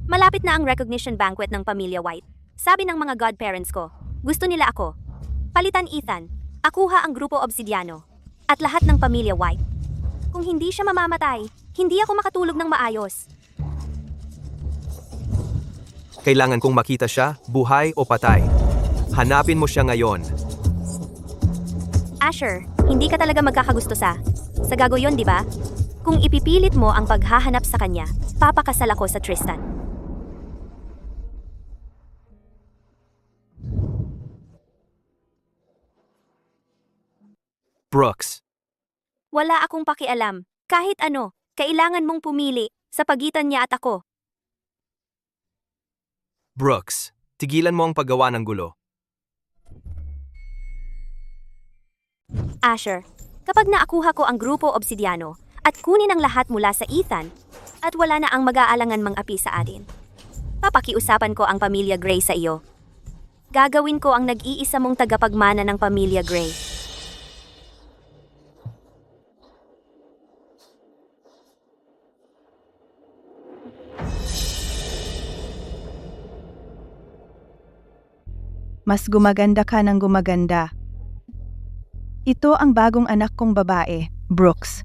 Malapit na ang recognition banquet ng pamilya White. Sabi ng mga godparents ko, gusto nila ako. Palitan Ethan, akuha ang Grupo Obsidiano, at lahat ng pamilya White. Kung hindi siya mamamatay, hindi ako makatulog ng maayos. Kailangan kong makita siya, buhay o patay. Hanapin mo siya ngayon. Asher, hindi ka talaga magkakagusto sa gagawin, di ba? Kung ipipilit mo ang paghahanap sa kanya, papakasal ako sa Tristan. Brooks, Wala akong pakialam. Kahit ano, kailangan mong pumili sa pagitan niya at ako. Brooks, tigilan mo ang paggawa ng gulo. Asher, kapag naakuha ko ang Grupo Obsidiano at kunin ang lahat mula sa Ethan, at wala na ang mag-aalangan mang api sa atin, papakiusapan ko ang pamilya Gray sa iyo. Gagawin ko ang nag-iisa mong tagapagmana ng pamilya Gray. Mas gumaganda ka ng gumaganda. Ito ang bagong anak kong babae, Brooks.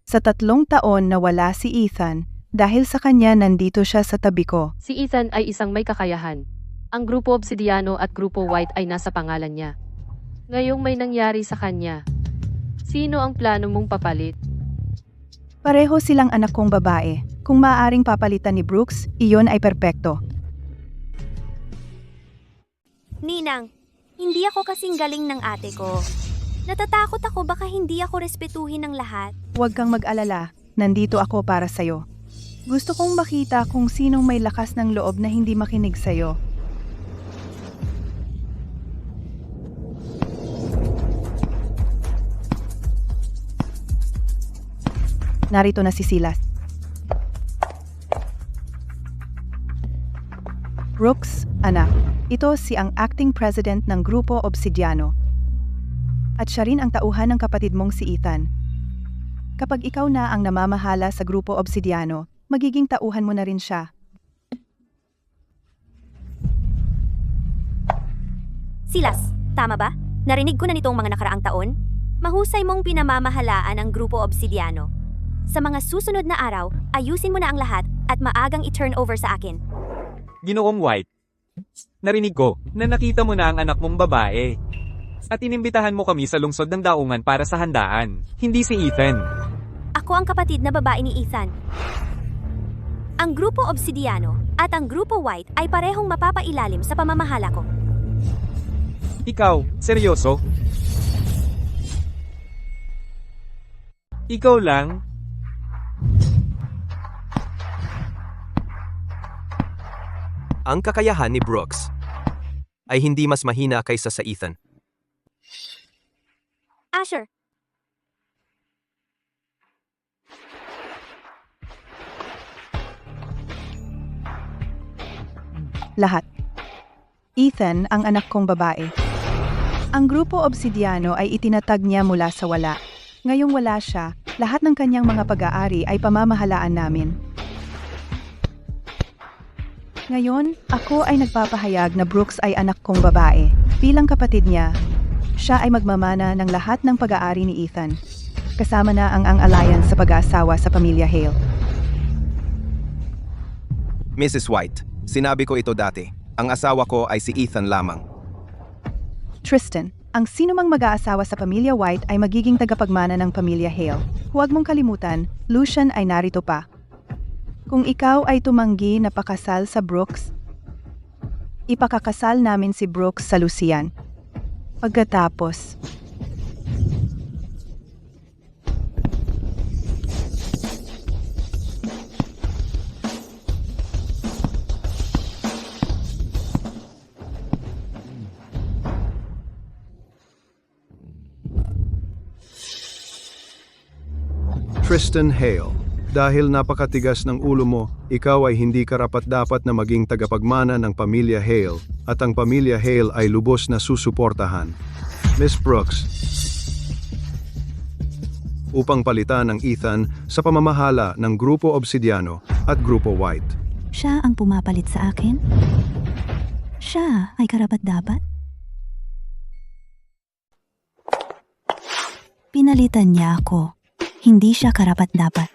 Sa 3 taon na wala si Ethan, dahil sa kanya nandito siya sa tabi ko. Si Ethan ay isang may kakayahan. Ang Grupo Obsidiano at Grupo White ay nasa pangalan niya. Ngayong may nangyari sa kanya. Sino ang plano mong papalit? Pareho silang anak kong babae. Kung maaaring papalitan ni Brooks, iyon ay perpekto. Ninang, hindi ako kasing galing ng ate ko. Natatakot ako baka hindi ako respetuhin ng lahat. Huwag kang mag-alala, nandito ako para sa'yo. Gusto kong makita kung sinong may lakas ng loob na hindi makinig sa'yo. Narito na si Silas. Brooks, anak, ito si ang acting president ng Grupo Obsidiano. At siya rin ang tauhan ng kapatid mong si Ethan. Kapag ikaw na ang namamahala sa Grupo Obsidiano, magiging tauhan mo na rin siya. Silas, tama ba? Narinig ko na nitong mga nakaraang taon. Mahusay mong pinamamahalaan ang Grupo Obsidiano. Sa mga susunod na araw, ayusin mo na ang lahat at maagang i-turn over sa akin. Ginoong White, narinig ko na nakita mo na ang anak mong babae. At inimbitahan mo kami sa lungsod ng daungan para sa handaan, hindi si Ethan. Ako ang kapatid na babae ni Ethan. Ang Grupo Obsidiano at ang Grupo White ay parehong mapapailalim sa pamamahala ko. Ikaw, seryoso? Ikaw lang? Ang kakayahan ni Brooks ay hindi mas mahina kaysa sa Ethan. Asher, Lahat. Ethan ang anak kong babae. Ang Grupo Obsidiano ay itinatag niya mula sa wala. Ngayong wala siya, lahat ng kanyang mga pag-aari ay pamamahalaan namin. Ngayon, ako ay nagpapahayag na Brooks ay anak kong babae. Bilang kapatid niya, siya ay magmamana ng lahat ng pag-aari ni Ethan. Kasama na ang alliance sa pag-aasawa sa pamilya Hale. Mrs. White, sinabi ko ito dati. Ang asawa ko ay si Ethan lamang. Tristan, ang sinumang mag-aasawa sa pamilya White ay magiging tagapagmana ng pamilya Hale. Huwag mong kalimutan, Lucian ay narito pa. Kung ikaw ay tumanggi na pakasal sa Brooks, ipakakasal namin si Brooks sa Lucian. Pagkatapos, Tristan Hale, dahil napakatigas ng ulo mo, ikaw ay hindi karapat-dapat na maging tagapagmana ng pamilya Hale at ang pamilya Hale ay lubos na susuportahan. Miss Brooks, upang palitan ang Ethan sa pamamahala ng Grupo Obsidiano at Grupo White. Siya ang pumapalit sa akin? Siya ay karapat-dapat? Pinalitan niya ako. Hindi siya karapat-dapat.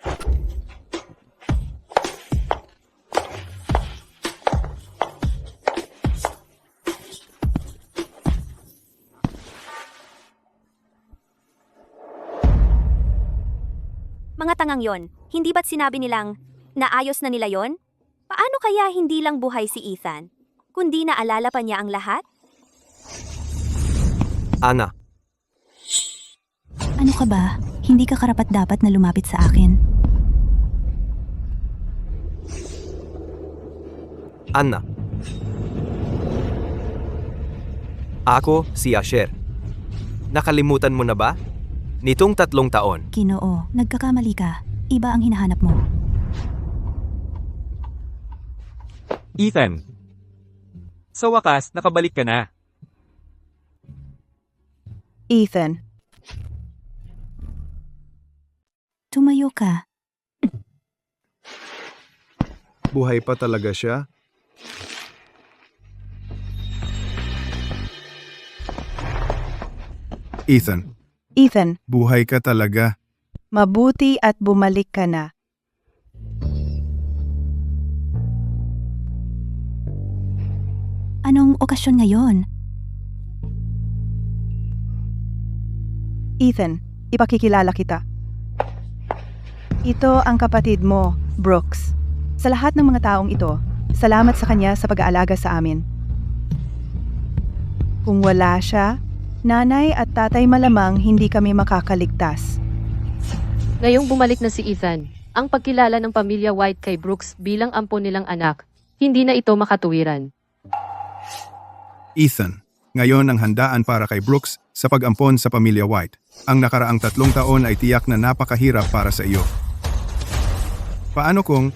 mga tangang yon, hindi ba't sinabi nilang naayos na nila yon? Paano kaya hindi lang buhay si Ethan, kundi naalala pa niya ang lahat? Ana, Ano ka ba? Hindi ka karapat-dapat na lumapit sa akin. Anna. Ako, si Asher. Nakalimutan mo na ba? Nitong 3 taon, Ginoo, nagkakamali ka. Iba ang hinahanap mo. Ethan, sa wakas, nakabalik ka na. Ethan, Tumayo ka. Buhay pa talaga siya? Ethan, Ethan, buhay ka talaga. mabuti at bumalik ka na. Anong okasyon ngayon? Ethan, ipakikilala kita. Ito ang kapatid mo, Brooks. Sa lahat ng mga taong ito, salamat sa kanya sa pag-aalaga sa amin. Kung wala siya, nanay at tatay malamang hindi kami makakaligtas. Ngayong bumalik na si Ethan, ang pagkilala ng pamilya White kay Brooks bilang ampon nilang anak, hindi na ito makatuwiran. Ethan, ngayon ang handaan para kay Brooks sa pag-ampon sa pamilya White. Ang nakaraang 3 taon ay tiyak na napakahirap para sa iyo. Paano kung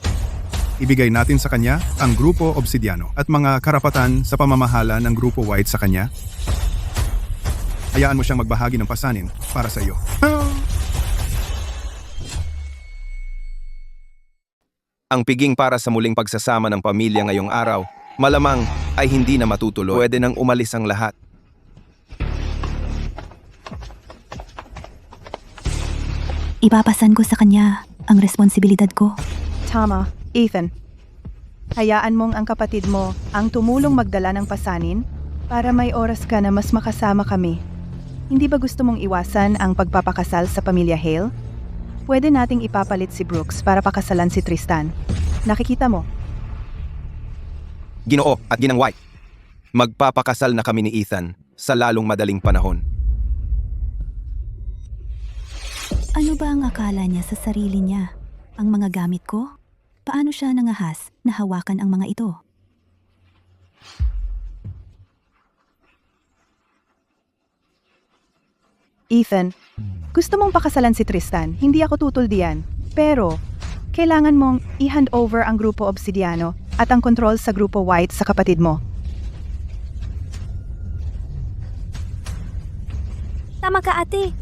ibigay natin sa kanya ang Grupo Obsidiano at mga karapatan sa pamamahala ng Grupo White sa kanya? Hayaan mo siyang magbahagi ng pasanin para sa iyo. Ang piging para sa muling pagsasama ng pamilya ngayong araw, malamang ay hindi na matutuloy. Pwede nang umalis ang lahat. Ipapasan ko sa kanya ang responsibilidad ko. Tama, Ethan. Hayaan mong ang kapatid mo ang tumulong magdala ng pasanin para may oras ka na mas makasama kami. Hindi ba gusto mong iwasan ang pagpapakasal sa pamilya Hale? Pwede nating ipapalit si Brooks para pakasalan si Tristan. Nakikita mo? Ginoo at Ginang White, magpapakasal na kami ni Ethan sa lalong madaling panahon. Ano ba ang akala niya sa sarili niya? Ang mga gamit ko? Paano siya nangahas na hawakan ang mga ito? Ethan, gusto mong pakasalan si Tristan, hindi ako tutol diyan. Pero, kailangan mong i-hand over ang Grupo Obsidiano at ang kontrol sa Grupo White sa kapatid mo. Tama ka ate.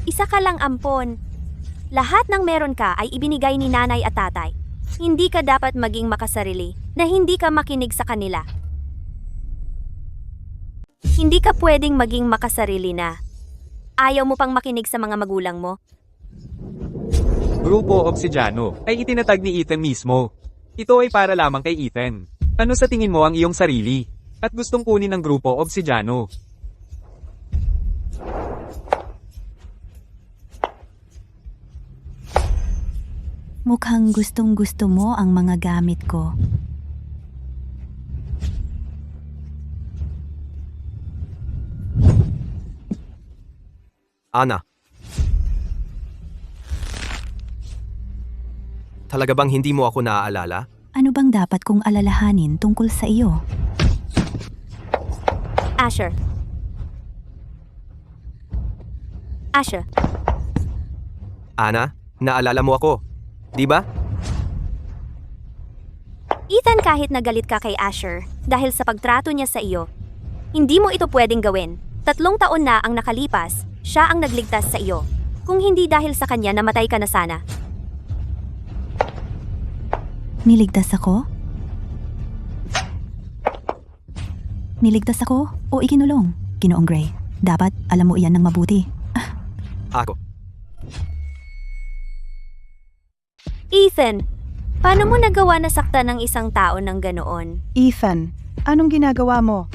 Isa ka lang ampon. Lahat ng meron ka ay ibinigay ni nanay at tatay. Hindi ka dapat maging makasarili na hindi ka makinig sa kanila. Hindi ka pwedeng maging makasarili na ayaw mo pang makinig sa mga magulang mo. Grupo Obsidiano ay itinatag ni Ethan mismo. Ito ay para lamang kay Ethan. Ano sa tingin mo ang iyong sarili? At gustong kunin ng Grupo Obsidiano? Mukhang gustong-gusto mo ang mga gamit ko. Ana. Talaga bang hindi mo ako naaalala? Ano bang dapat kong alalahanin tungkol sa iyo? Asher. Asher. Ana, naalala mo ako, di ba? Ethan, kahit nagalit ka kay Asher dahil sa pagtrato niya sa iyo, hindi mo ito pwedeng gawin. 3 taon na ang nakalipas, siya ang nagligtas sa iyo. Kung hindi dahil sa kanya, namatay ka na sana. Niligtas ako? Niligtas ako o ikinulong? Ginoong Gray, dapat alam mo iyan ng mabuti. Ako. Ethan, paano mo nagawa na saktan ng isang tao ng ganoon? Ethan, anong ginagawa mo?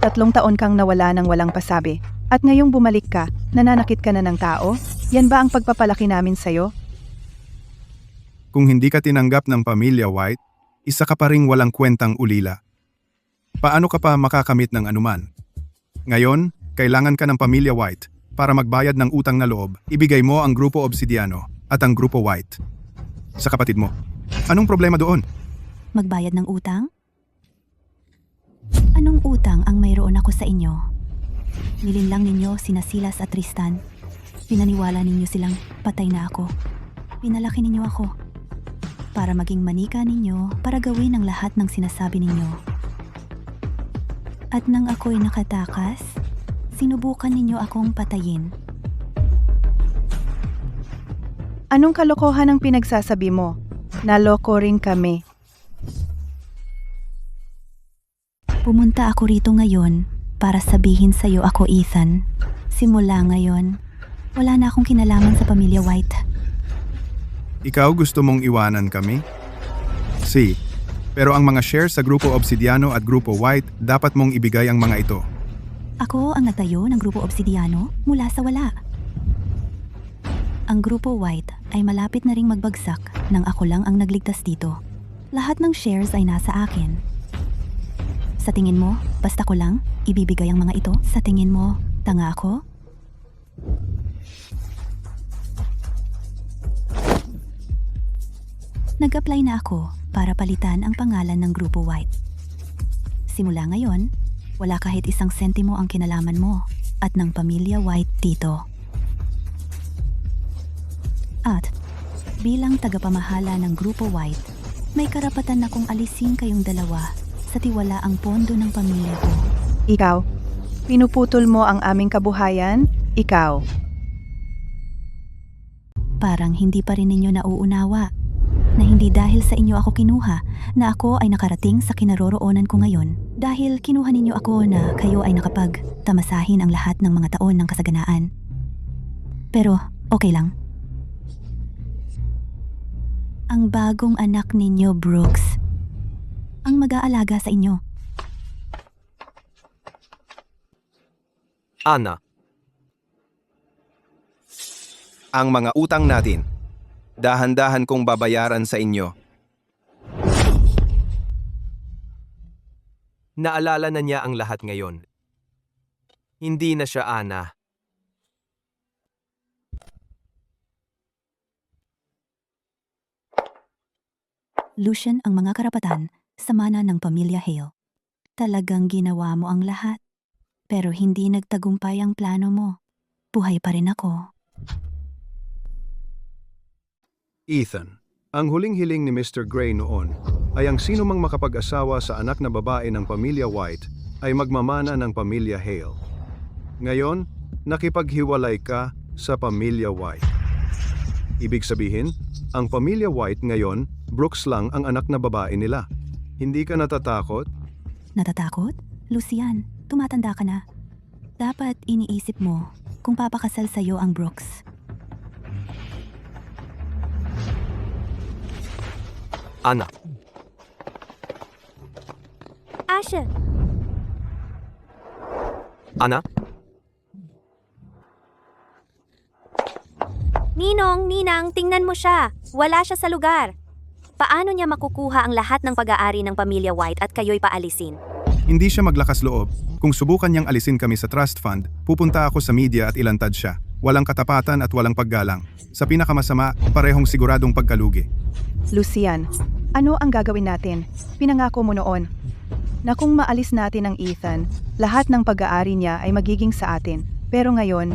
3 taon kang nawala ng walang pasabi. At ngayong bumalik ka, nananakit ka na ng tao? Yan ba ang pagpapalaki namin sa'yo? Kung hindi ka tinanggap ng pamilya White, isa ka pa ring walang kwentang ulila. Paano ka pa makakamit ng anuman? Ngayon, kailangan ka ng pamilya White para magbayad ng utang na loob. Ibigay mo ang Grupo Obsidiano at ang Grupo White sa kapatid mo. Anong problema doon? Magbayad ng utang? Anong utang ang mayroon ako sa inyo? Nilinlang ninyo sina Silas at Tristan. Pinaniwala ninyo silang patay na ako. Pinalaki ninyo ako para maging manika ninyo, para gawin ang lahat ng sinasabi ninyo. At nang ako'y nakatakas, sinubukan ninyo akong patayin. Anong kalokohan ang pinagsasabi mo? Naloko rin kami. Pumunta ako rito ngayon para sabihin sa'yo ako, Ethan. Simula ngayon, wala na akong kinalaman sa pamilya White. Ikaw gusto mong iwanan kami? Pero ang mga shares sa Grupo Obsidiano at Grupo White, dapat mong ibigay ang mga ito. Ako ang nagtayo ng Grupo Obsidiano mula sa wala. Ang Grupo White ay malapit na ring magbagsak nang ako lang ang nagligtas dito. Lahat ng shares ay nasa akin. Sa tingin mo, basta ko lang ibibigay ang mga ito? Sa tingin mo, tanga ako? Nag-apply na ako para palitan ang pangalan ng Grupo White. Simula ngayon, wala kahit isang sentimo ang kinalaman mo at ng pamilya White dito. At bilang tagapamahala ng Grupo White, may karapatan akong alisin kayong dalawa sa tiwalaang pondo ng pamilya ko. Ikaw, pinuputol mo ang aming kabuhayan? Ikaw. Parang hindi pa rin ninyo nauunawa na hindi dahil sa inyo ako kinuha na ako ay nakarating sa kinaroroonan ko ngayon. Dahil kinuha ninyo ako na kayo ay nakapagtamasahin ang lahat ng mga taon ng kasaganaan. Pero okay lang. Ang bagong anak ninyo, Brooks, ang mag-aalaga sa inyo. Ana, Ang mga utang natin, dahan-dahan kong babayaran sa inyo. naalala na niya ang lahat ngayon. Hindi na siya Ana. Lucian ang mga karapatan sa mana ng pamilya Hale. Talagang ginawa mo ang lahat. Pero hindi nagtagumpay ang plano mo. Buhay pa rin ako. Ethan, ang huling hiling ni Mr. Gray noon ay ang sino mang makapag-asawa sa anak na babae ng pamilya White ay magmamana ng pamilya Hale. Ngayon, nakipaghiwalay ka sa pamilya White. Ibig sabihin, ang pamilya White ngayon, Brooks lang ang anak na babae nila. Hindi ka natatakot? Natatakot? Lucian, tumatanda ka na. Dapat iniisip mo kung papakasal sa'yo ang Brooks. Ana, Asha, Ana, Ninong, Ninang, tingnan mo siya. Wala siya sa lugar. Paano niya makukuha ang lahat ng pag-aari ng pamilya White at kayo'y paalisin? Hindi siya maglakas loob. Kung subukan niyang alisin kami sa trust fund, pupunta ako sa media at ilantad siya. Walang katapatan at walang paggalang. Sa pinakamasama, parehong siguradong pagkalugi. Lucian, ano ang gagawin natin? Pinangako mo noon na kung maalis natin ang Ethan, lahat ng pag-aari niya ay magiging sa atin. Pero ngayon,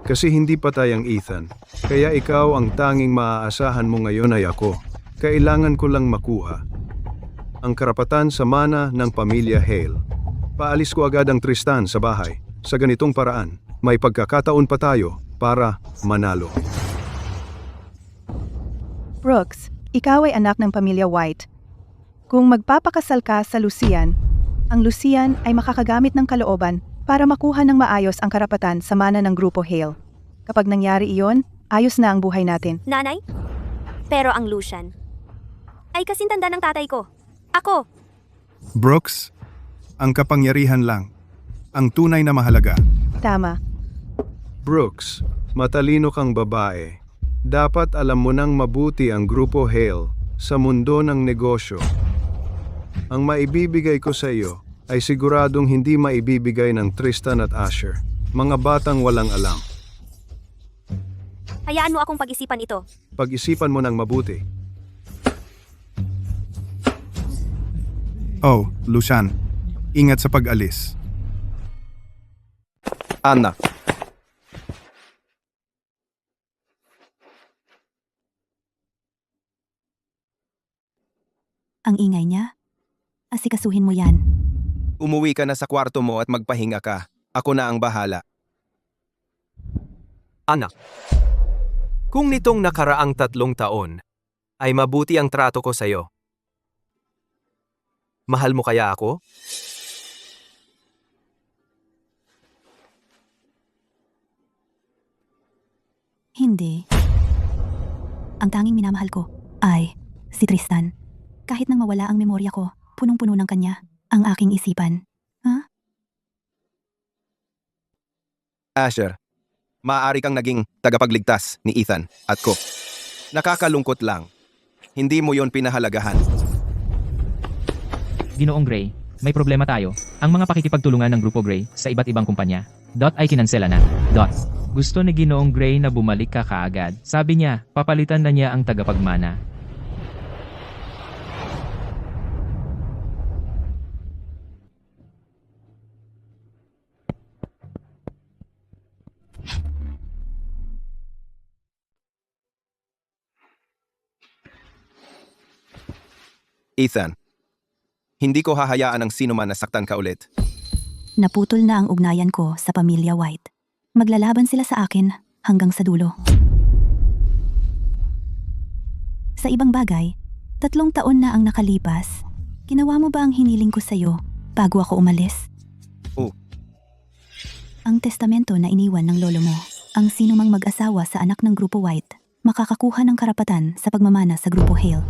Kasi hindi patay ang Ethan. Kaya ikaw ang tanging maaasahan mo ngayon ay ako. Kailangan ko lang makuha ang karapatan sa mana ng pamilya Hale. Paalis ko agad ang Tristan sa bahay. Sa ganitong paraan, may pagkakataon pa tayo para manalo. Brooks, ikaw ay anak ng pamilya White. Kung magpapakasal ka sa Lucian, ang Lucian ay makakagamit ng kalooban para makuha ng maayos ang karapatan sa mana ng Grupo Hale. Kapag nangyari iyon, ayos na ang buhay natin. Nanay? Pero ang Lucian ay kasintanda ng tatay ko. Ako! Brooks, ang kapangyarihan lang. Ang tunay na mahalaga. Tama. Brooks, matalino kang babae. Dapat alam mo nang mabuti ang Grupo Hale sa mundo ng negosyo. Ang maibibigay ko sa iyo ay siguradong hindi maibibigay ng Tristan at Asher. Mga batang walang alam. Hayaan mo akong pag-isipan ito. Pag-isipan mo ng mabuti. Oh, Lucian, ingat sa pag-alis. Ana, Ang ingay niya? Asikasuhin mo yan. umuwi ka na sa kwarto mo at magpahinga ka. Ako na ang bahala. Anak. Kung nitong nakaraang 3 taon, ay mabuti ang trato ko sa'yo. Mahal mo kaya ako? Hindi. Ang tanging minamahal ko ay si Tristan. Kahit nang mawala ang memorya ko, punong-puno ng kanya ang aking isipan. Asher, maaari kang naging tagapagligtas ni Ethan at ko. Nakakalungkot lang. Hindi mo yon pinahalagahan. Ginoong Gray, may problema tayo. Ang mga pakikipagtulungan ng Grupo Gray sa iba't ibang kumpanya, ay kinansela na. Gusto ni Ginoong Gray na bumalik ka kaagad. Sabi niya, papalitan na niya ang tagapagmana. Ethan, hindi ko hahayaan ang sino man na saktan ka ulit. Naputol na ang ugnayan ko sa pamilya White. Maglalaban sila sa akin hanggang sa dulo. Sa ibang bagay, 3 taon na ang nakalipas. Ginawa mo ba ang hiniling ko sa'yo bago ako umalis? Oo. Ang testamento na iniwan ng lolo mo, ang sinumang mag-asawa sa anak ng Grupo White, makakakuha ng karapatan sa pagmamana sa Grupo Hale.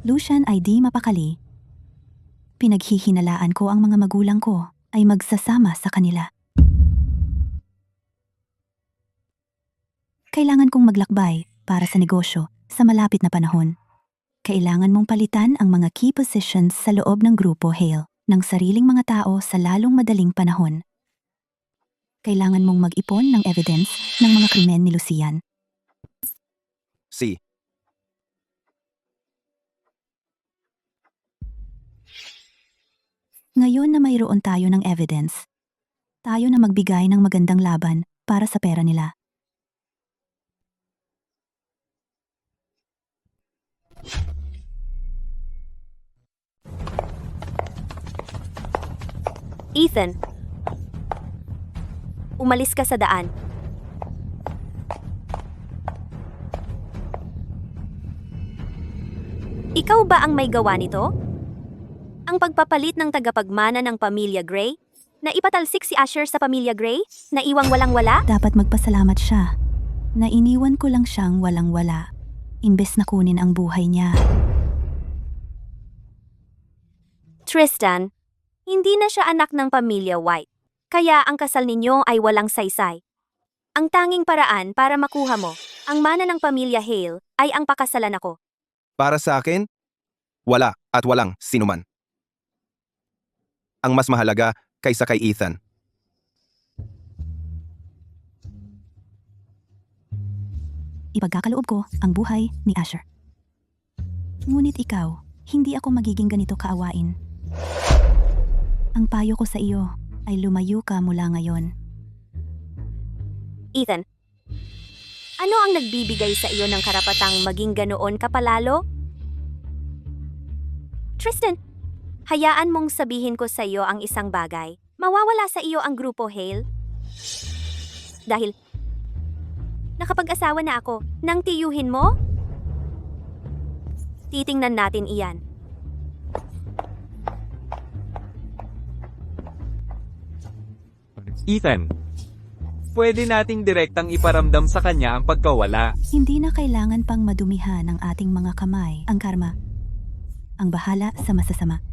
Lucian ay di mapakali. Pinaghihinalaan ko ang mga magulang ko ay magsasama sa kanila. Kailangan kong maglakbay para sa negosyo sa malapit na panahon. Kailangan mong palitan ang mga key positions sa loob ng Grupo Hale ng sariling mga tao sa lalong madaling panahon. Kailangan mong mag-ipon ng evidence ng mga krimen ni Lucian. Si. Ngayon na mayroon tayo ng evidence, tayo na magbigay ng magandang laban para sa pera nila. Ethan, umalis ka sa daan. Ikaw ba ang may gawa nito? Ang pagpapalit ng tagapagmana ng pamilya Gray? Na ipatalsik si Asher sa pamilya Gray? Na iwang walang-wala? Dapat magpasalamat siya na iniwan ko lang siyang walang-wala, imbes na kunin ang buhay niya. Tristan, hindi na siya anak ng pamilya White. Kaya ang kasal ninyo ay walang saysay. Ang tanging paraan para makuha mo ang mana ng pamilya Hale ay ang pakasalan ako. Para sa akin, wala at walang sinuman. Ang mas mahalaga kaysa kay Ethan. Ipagkakaloob ko ang buhay ni Asher. Ngunit ikaw, hindi ako magiging ganito kaawain. Ang payo ko sa iyo ay lumayo ka mula ngayon. Ethan, ano ang nagbibigay sa iyo ng karapatang maging ganoon ka palalo? Tristan, hayaan mong sabihin ko sa iyo ang isang bagay. Mawawala sa iyo ang Grupo Hale. Dahil nakapag-asawa na ako. Nang tiyuhin mo? Titingnan natin iyan. Ethan, pwede nating direktang iparamdam sa kanya ang pagkawala. Hindi na kailangan pang madumihan ng ating mga kamay ang karma. Ang bahala sa masasama.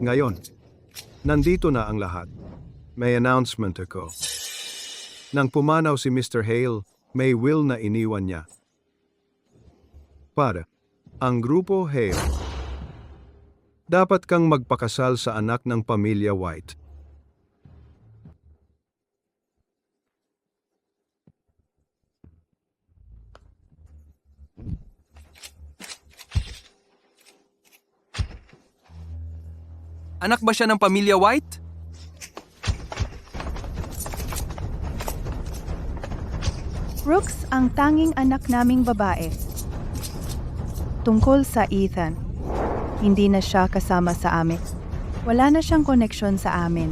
Ngayon, nandito na ang lahat. May announcement ako. Nang pumanaw si Mr. Hale, may will na iniwan niya. Para, ang Grupo Hale. Dapat kang magpakasal sa anak ng pamilya White. Anak ba siya ng pamilya White? Brooks ang tanging anak naming babae. Tungkol sa Ethan, hindi na siya kasama sa amin. Wala na siyang koneksyon sa amin.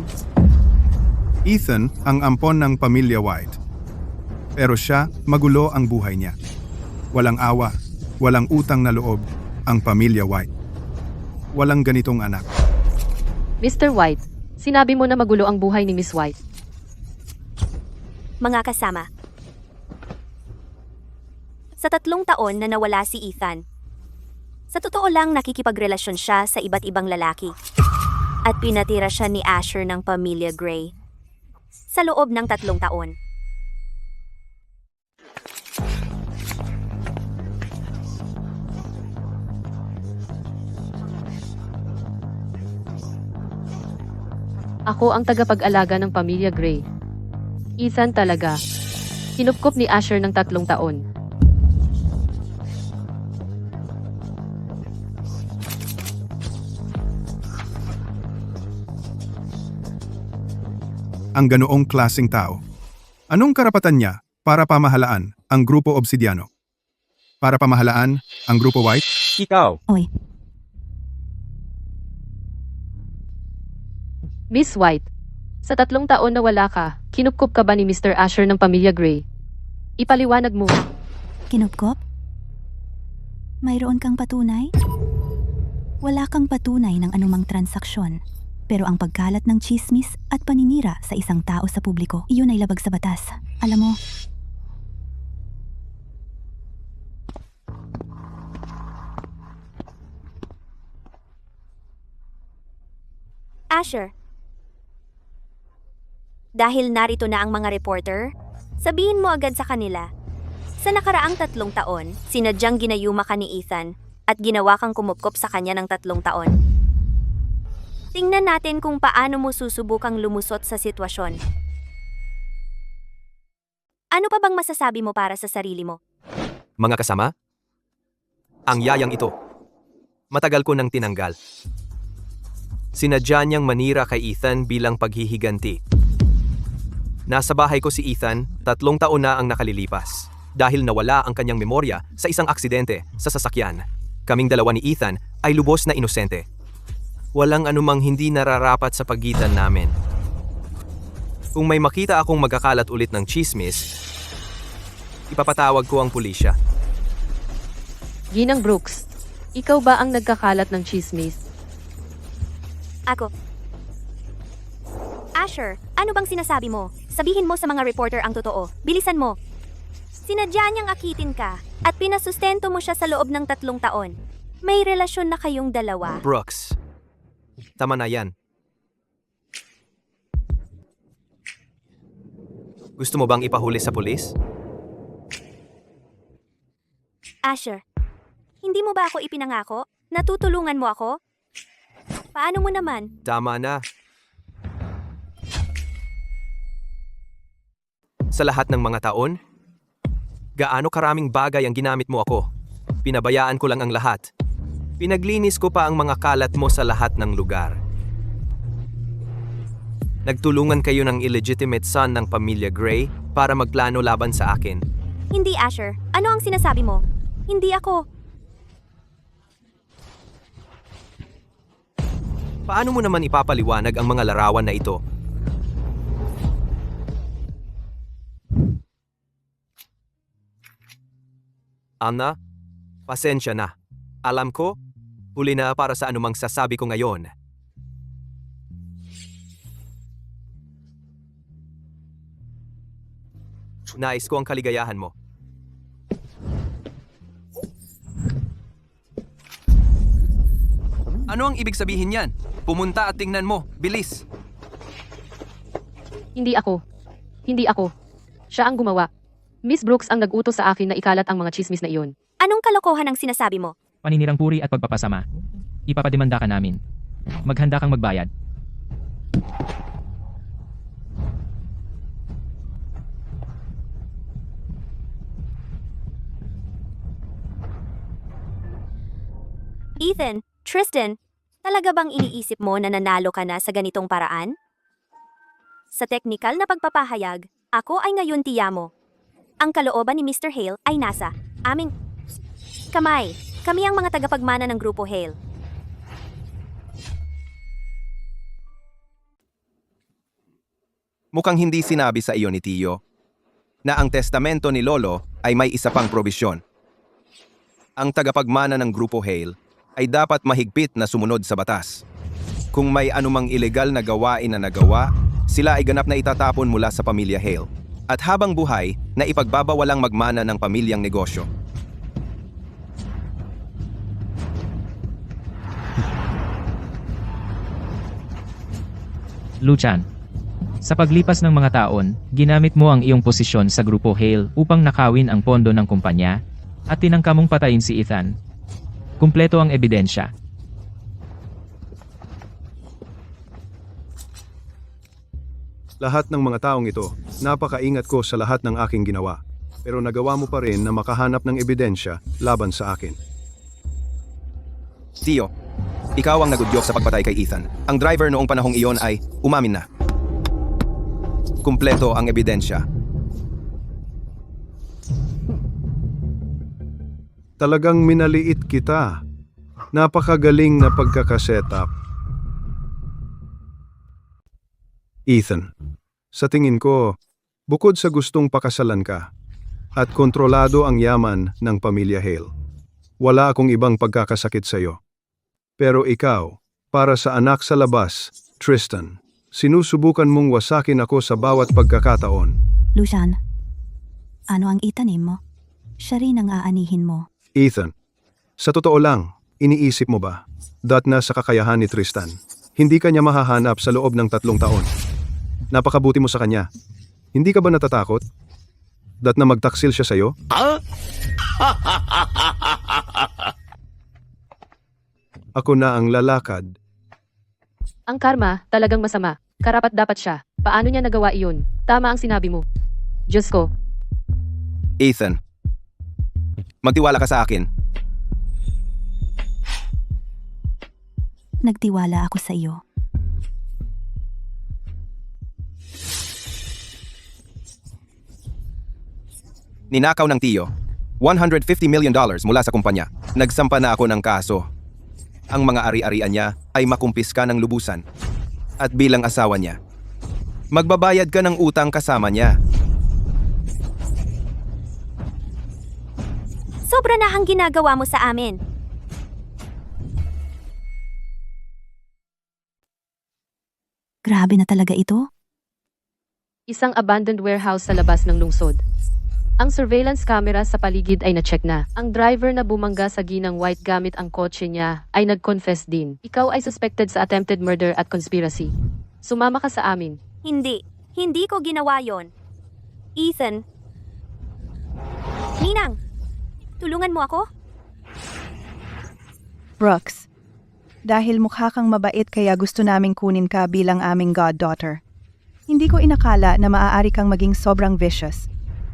Ethan ang ampon ng pamilya White. Pero siya, magulo ang buhay niya. Walang awa, walang utang na loob ang pamilya White. Walang ganitong anak. Mr. White, sinabi mo na magulo ang buhay ni Miss White. Mga kasama. Sa 3 taon na nawala si Ethan, sa totoo lang nakikipagrelasyon siya sa iba't ibang lalaki. At pinatira siya ni Asher ng pamilya Gray sa loob ng 3 taon. Ako ang tagapag-alaga ng pamilya Gray. Ethan talaga. Kinupkop ni Asher ng 3 taon. Ang ganoong klaseng tao. Anong karapatan niya para pamahalaan ang Grupo Obsidiano? Para pamahalaan ang Grupo White? Ikaw. Oy, Miss White, sa 3 taon na wala ka, kinupkop ka ba ni Mr. Asher ng pamilya Gray? Ipaliwanag mo. kinupkop? Mayroon kang patunay? Wala kang patunay ng anumang transaksyon. Pero ang pagkalat ng chismis at paninira sa isang tao sa publiko, iyon ay labag sa batas. Alam mo, Asher, dahil narito na ang mga reporter, sabihin mo agad sa kanila. Sa nakaraang 3 taon, sinadyang ginayuma ka ni Ethan at ginawa kang kumupkop sa kanya ng 3 taon. Tingnan natin kung paano mo susubukang lumusot sa sitwasyon. Ano pa bang masasabi mo para sa sarili mo? Mga kasama? Ang yayang ito. Matagal ko nang tinanggal. Sinadya niyang manira kay Ethan bilang paghihiganti. Nasa bahay ko si Ethan, 3 taon na ang nakalilipas. Dahil nawala ang kanyang memorya sa isang aksidente sa sasakyan. Kaming dalawa ni Ethan ay lubos na inosente. Walang anumang hindi nararapat sa pagitan namin. Kung may makita akong magkakalat ulit ng chismis, ipapatawag ko ang pulisya. Ginang Brooks, ikaw ba ang nagkakalat ng chismis? Ako. Asher, ano bang sinasabi mo? Sabihin mo sa mga reporter ang totoo. Bilisan mo. Sinadya niyang akitin ka at pinasustento mo siya sa loob ng 3 taon. May relasyon na kayong dalawa. Brooks, tama na yan. Gusto mo bang ipahuli sa pulis? Asher, hindi mo ba ako ipinangako? Natutulungan mo ako? Paano mo naman? Tama na. Sa lahat ng mga taon, gaano karaming bagay ang ginamit mo ako. Pinabayaan ko lang ang lahat. Pinaglinis ko pa ang mga kalat mo sa lahat ng lugar. Nagtulungan kayo ng illegitimate son ng pamilya Gray para magplano laban sa akin. Hindi, Asher. Ano ang sinasabi mo? Hindi ako. Paano mo naman ipapaliwanag ang mga larawan na ito? Anna, pasensya na. Alam ko, huli na para sa anumang sasabi ko ngayon. Nais ko ang kaligayahan mo. Ano ang ibig sabihin yan? Pumunta at tingnan mo. Bilis. Hindi ako. Hindi ako. Siya ang gumawa. Miss Brooks ang nag-utos sa akin na ikalat ang mga chismis na iyon. Anong kalokohan ang sinasabi mo? Paninirang puri at pagpapasama. Ipapademanda ka namin. Maghanda kang magbayad. Ethan, Tristan, talaga bang iniisip mo na nanalo ka na sa ganitong paraan? Sa teknikal na pagpapahayag, ako ay ngayon tiya mo. Ang kalooban ni Mr. Hale ay nasa aming kamay. Kami ang mga tagapagmana ng Grupo Hale. Mukhang hindi sinabi sa iyo ni Tio na ang testamento ni Lolo ay may isa pang probisyon. Ang tagapagmana ng Grupo Hale ay dapat mahigpit na sumunod sa batas. Kung may anumang ilegal na gawain na nagawa, sila ay ganap na itatapon mula sa pamilya Hale. At habang buhay, na ipagbabawalang magmana ng pamilyang negosyo. Luchan. Sa paglipas ng mga taon, ginamit mo ang iyong posisyon sa Grupo Hale upang nakawin ang pondo ng kumpanya at tinangka mong patayin si Ethan. Kumpleto ang ebidensya. Lahat ng mga taong ito, napakaingat ko sa lahat ng aking ginawa. Pero nagawa mo pa rin na makahanap ng ebidensya laban sa akin. Tio, ikaw ang nagudyok sa pagpatay kay Ethan. Ang driver noong panahong iyon ay umamin na. Kumpleto ang ebidensya. Talagang minaliit kita. Napakagaling na pagkakasetup. Ethan, sa tingin ko, bukod sa gustong pakasalan ka, at kontrolado ang yaman ng pamilya Hale, wala akong ibang pagkakasakit sa iyo. Pero ikaw, para sa anak sa labas, Tristan, sinusubukan mong wasakin ako sa bawat pagkakataon. Lucian, ano ang itanim mo? Siya rin ang aanihin mo. Ethan, sa totoo lang, iniisip mo ba, dat na sa kakayahan ni Tristan, hindi ka niya mahahanap sa loob ng 3 taon. Napakabuti mo sa kanya. Hindi ka ba natatakot? Dat na magtaksil siya sa'yo? Ako na ang lalakad. Ang karma, talagang masama. Karapat dapat siya. Paano niya nagawa iyon? Tama ang sinabi mo. Diyos ko. Ethan, magtiwala ka sa akin. Nagtiwala ako sa iyo. Ninakaw ng Tio, $150 million mula sa kumpanya. Nagsampa na ako ng kaso. Ang mga ari-arian niya ay makumpiska ng lubusan. At bilang asawa niya, magbabayad ka ng utang kasama niya. Sobra na ang ginagawa mo sa amin. Grabe na talaga ito. Isang abandoned warehouse sa labas ng lungsod. Ang surveillance camera sa paligid ay na-check na. Ang driver na bumangga sa ginang white gamit ang kotse niya ay nag-confess din. Ikaw ay suspected sa attempted murder at conspiracy. Sumama ka sa amin. Hindi. Hindi ko ginawa yon. Ethan. Ninang, tulungan mo ako? Brooks, dahil mukha kang mabait kaya gusto naming kunin ka bilang aming goddaughter. Hindi ko inakala na maaari kang maging sobrang vicious.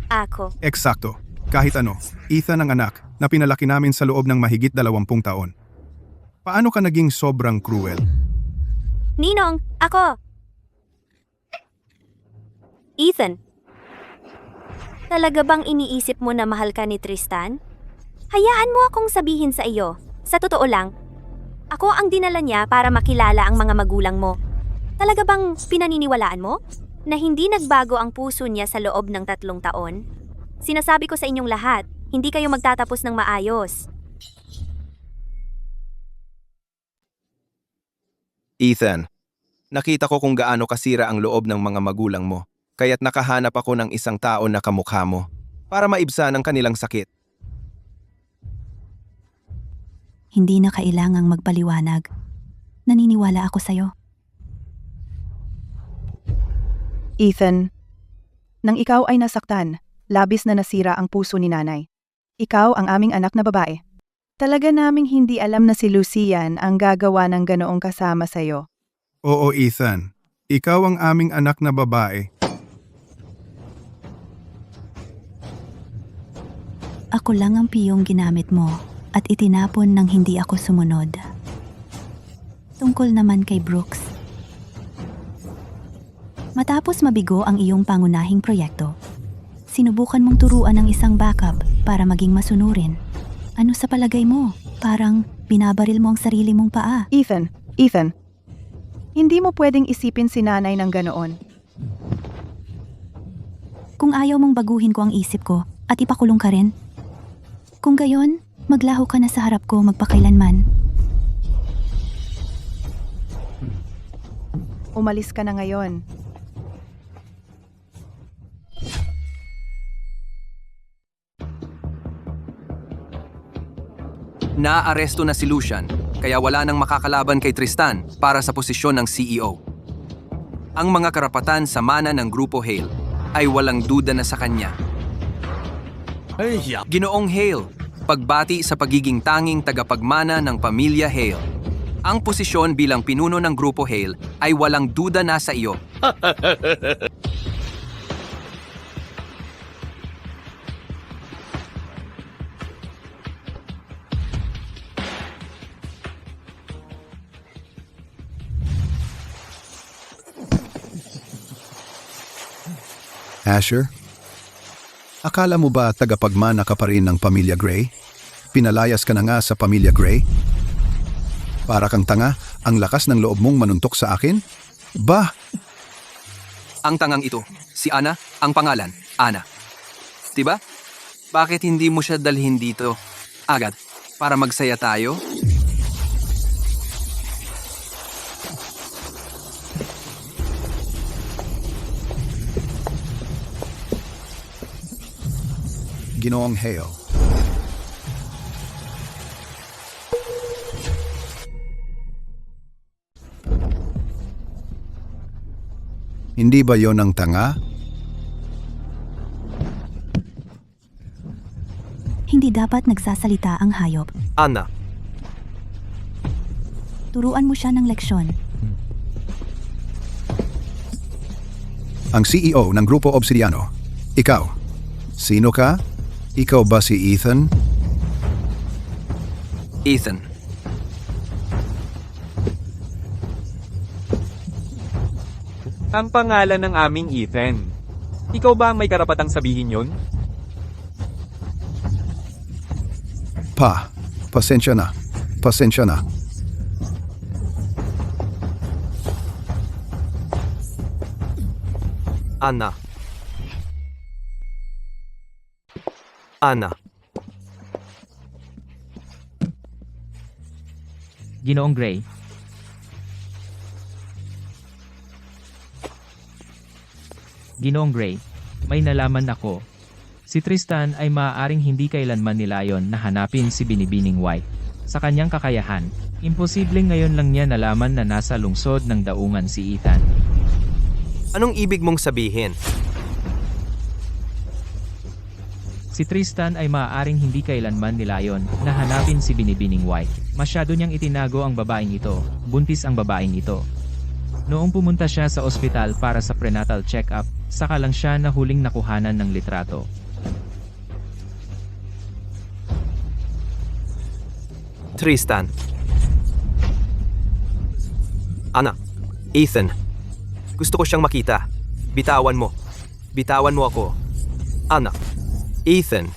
Ako. Eksakto. Kahit ano, Ethan ang anak na pinalaki namin sa loob ng mahigit 20 taon. Paano ka naging sobrang cruel? Ninong, ako. Ethan. Talaga bang iniisip mo na mahal ka ni Tristan? Hayaan mo akong sabihin sa iyo. Sa totoo lang, ako ang dinala niya para makilala ang mga magulang mo. Talaga bang pinaniniwalaan mo na hindi nagbago ang puso niya sa loob ng 3 taon? Sinasabi ko sa inyong lahat, hindi kayo magtatapos ng maayos. Ethan, nakita ko kung gaano kasira ang loob ng mga magulang mo, kaya't nakahanap ako ng isang tao na kamukha mo para maibsan ang kanilang sakit. Hindi na kailangang magpaliwanag. Naniniwala ako sa'yo. Ethan, nang ikaw ay nasaktan, labis na nasira ang puso ni nanay. Ikaw ang aming anak na babae. Talaga naming hindi alam na si Lucian ang gagawa ng ganoong kasama sa'yo. Oo, Ethan. Ikaw ang aming anak na babae. Ako lang ang piyong ginamit mo at itinapon nang hindi ako sumunod. Tungkol naman kay Brooks. Matapos mabigo ang iyong pangunahing proyekto, sinubukan mong turuan ng isang backup para maging masunurin. Ano sa palagay mo? Parang binabaril mo ang sarili mong paa. Ethan, hindi mo pwedeng isipin si nanay ng ganoon. Kung ayaw mong baguhin ko ang isip ko at ipakulong ka rin. Kung gayon, maglaho ka na sa harap ko magpakailanman. Umalis ka na ngayon. Naaaresto na si Lucian, kaya wala nang makakalaban kay Tristan para sa posisyon ng CEO. Ang mga karapatan sa mana ng Grupo Hale ay walang duda na sa kanya. Ginoong Hale, pagbati sa pagiging tanging tagapagmana ng pamilya Hale. Ang posisyon bilang pinuno ng Grupo Hale ay walang duda na sa iyo. Asher? Akala mo ba tagapagmana ka pa rin ng pamilya Gray? Pinalayas ka na nga sa pamilya Gray? Para kang tanga, ang lakas ng loob mong manuntok sa akin? Bah! Ang tangang ito, si Ana, ang pangalan, Ana. Diba? Bakit hindi mo siya dalhin dito agad para magsaya tayo? Ginoong Hale. Hindi ba yon ang tanga? Hindi dapat nagsasalita ang hayop. Ana, Turuan mo siya ng leksyon. Ang CEO ng Grupo Obsidiano. Ikaw. Sino ka? Ikaw ba si Ethan? Ethan. Ang pangalan ng aming Ethan. Ikaw ba ang may karapatang sabihin yon? Pasensya na. Pasensya na. Ana. Ana. Ginoong Gray, Ginoong Gray, may nalaman ako. Si Tristan ay maaaring hindi kailanman nilayon na hanapin si Binibining White. Sa kanyang kakayahan, imposibleng ngayon lang niya nalaman na nasa lungsod ng daungan si Ethan. Anong ibig mong sabihin? Si Tristan ay maaaring hindi kailanman nilayon na hanapin si Binibining White. Masyado niyang itinago ang babaeng ito, buntis ang babaeng ito. Noong pumunta siya sa ospital para sa prenatal check-up, saka lang siya nahuling nakuhanan ng litrato. Tristan. Ana. Ethan. Gusto ko siyang makita. Bitawan mo. Bitawan mo ako. Ana. Ethan.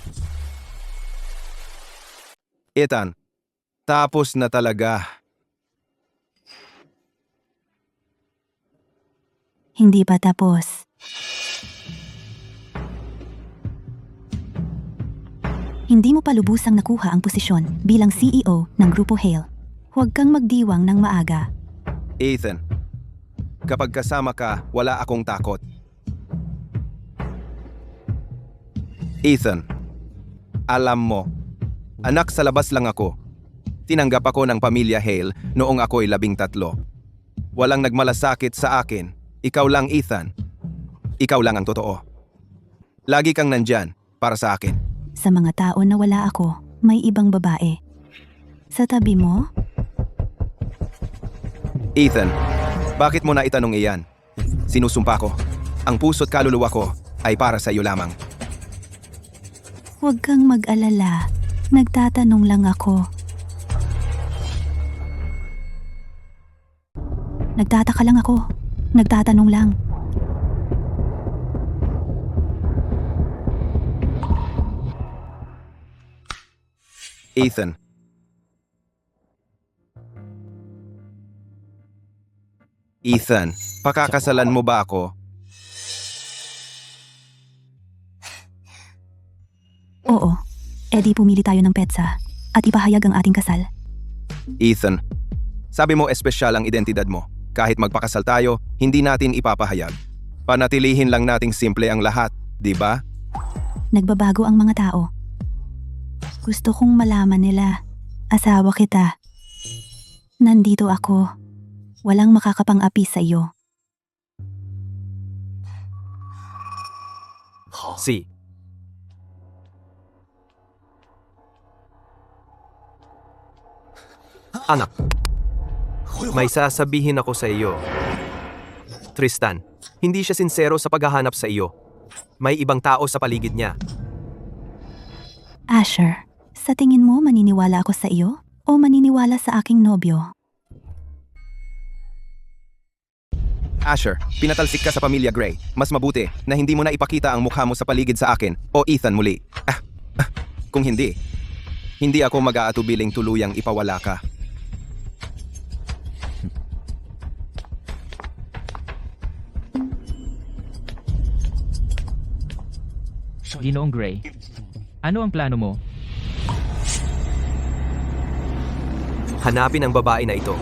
Ethan, tapos na talaga. Hindi pa tapos. Hindi mo pa lubusang nakuha ang posisyon bilang CEO ng Grupo Hale. Huwag kang magdiwang ng maaga. Ethan, kapag kasama ka, wala akong takot. Ethan, alam mo, anak sa labas lang ako. Tinanggap ako ng pamilya Hale noong ako'y 13. Walang nagmalasakit sa akin. Ikaw lang, Ethan. Ikaw lang ang totoo. Lagi kang nandyan para sa akin. Sa mga tao na wala ako, may ibang babae. Sa tabi mo? Ethan, bakit mo na itanong iyan? Sinusumpa ko. Ang puso't kaluluwa ko ay para sa iyo lamang. Huwag kang mag-alala. Nagtatanong lang ako. Nagtataka lang ako. Nagtatanong lang. Ethan. Ethan, pakakasalan mo ba ako? Oo. Edi pumili tayo ng petsa at ipahayag ang ating kasal. Ethan, sabi mo espesyal ang identidad mo. Kahit magpakasal tayo, hindi natin ipapahayag. Panatilihin lang nating simple ang lahat, di ba? Nagbabago ang mga tao. Gusto kong malaman nila. Asawa kita. Nandito ako. Walang makakapang-api sa iyo. Si. Anak, may sasabihin ako sa iyo. Tristan, hindi siya sincero sa paghahanap sa iyo. May ibang tao sa paligid niya. Asher, sa tingin mo maniniwala ako sa iyo o maniniwala sa aking nobyo? Asher, pinatalsik ka sa pamilya Gray. Mas mabuti na hindi mo na ipakita ang mukha mo sa paligid sa akin o Ethan muli. Kung hindi ako mag-aatubiling tuluyang ipawala ka. Ginoong Gray, ano ang plano mo? Hanapin ang babae na ito.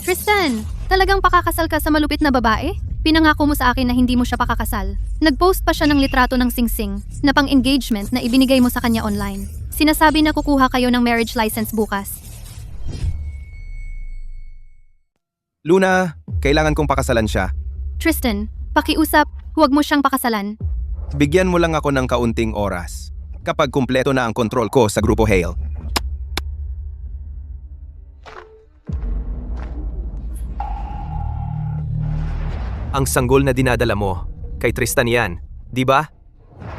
Tristan, talagang pakakasal ka sa malupit na babae? Pinangako mo sa akin na hindi mo siya pakakasal. Nag-post pa siya ng litrato ng singsing na pang-engagement na ibinigay mo sa kanya online. Sinasabi na kukuha kayo ng marriage license bukas. Luna, kailangan kong pakasalan siya. Tristan, pakiusap, huwag mo siyang pakasalan. Bigyan mo lang ako ng kaunting oras. Kapag kumpleto na ang kontrol ko sa Grupo Hale. Ang sanggol na dinadala mo, kay Tristan yan, di ba?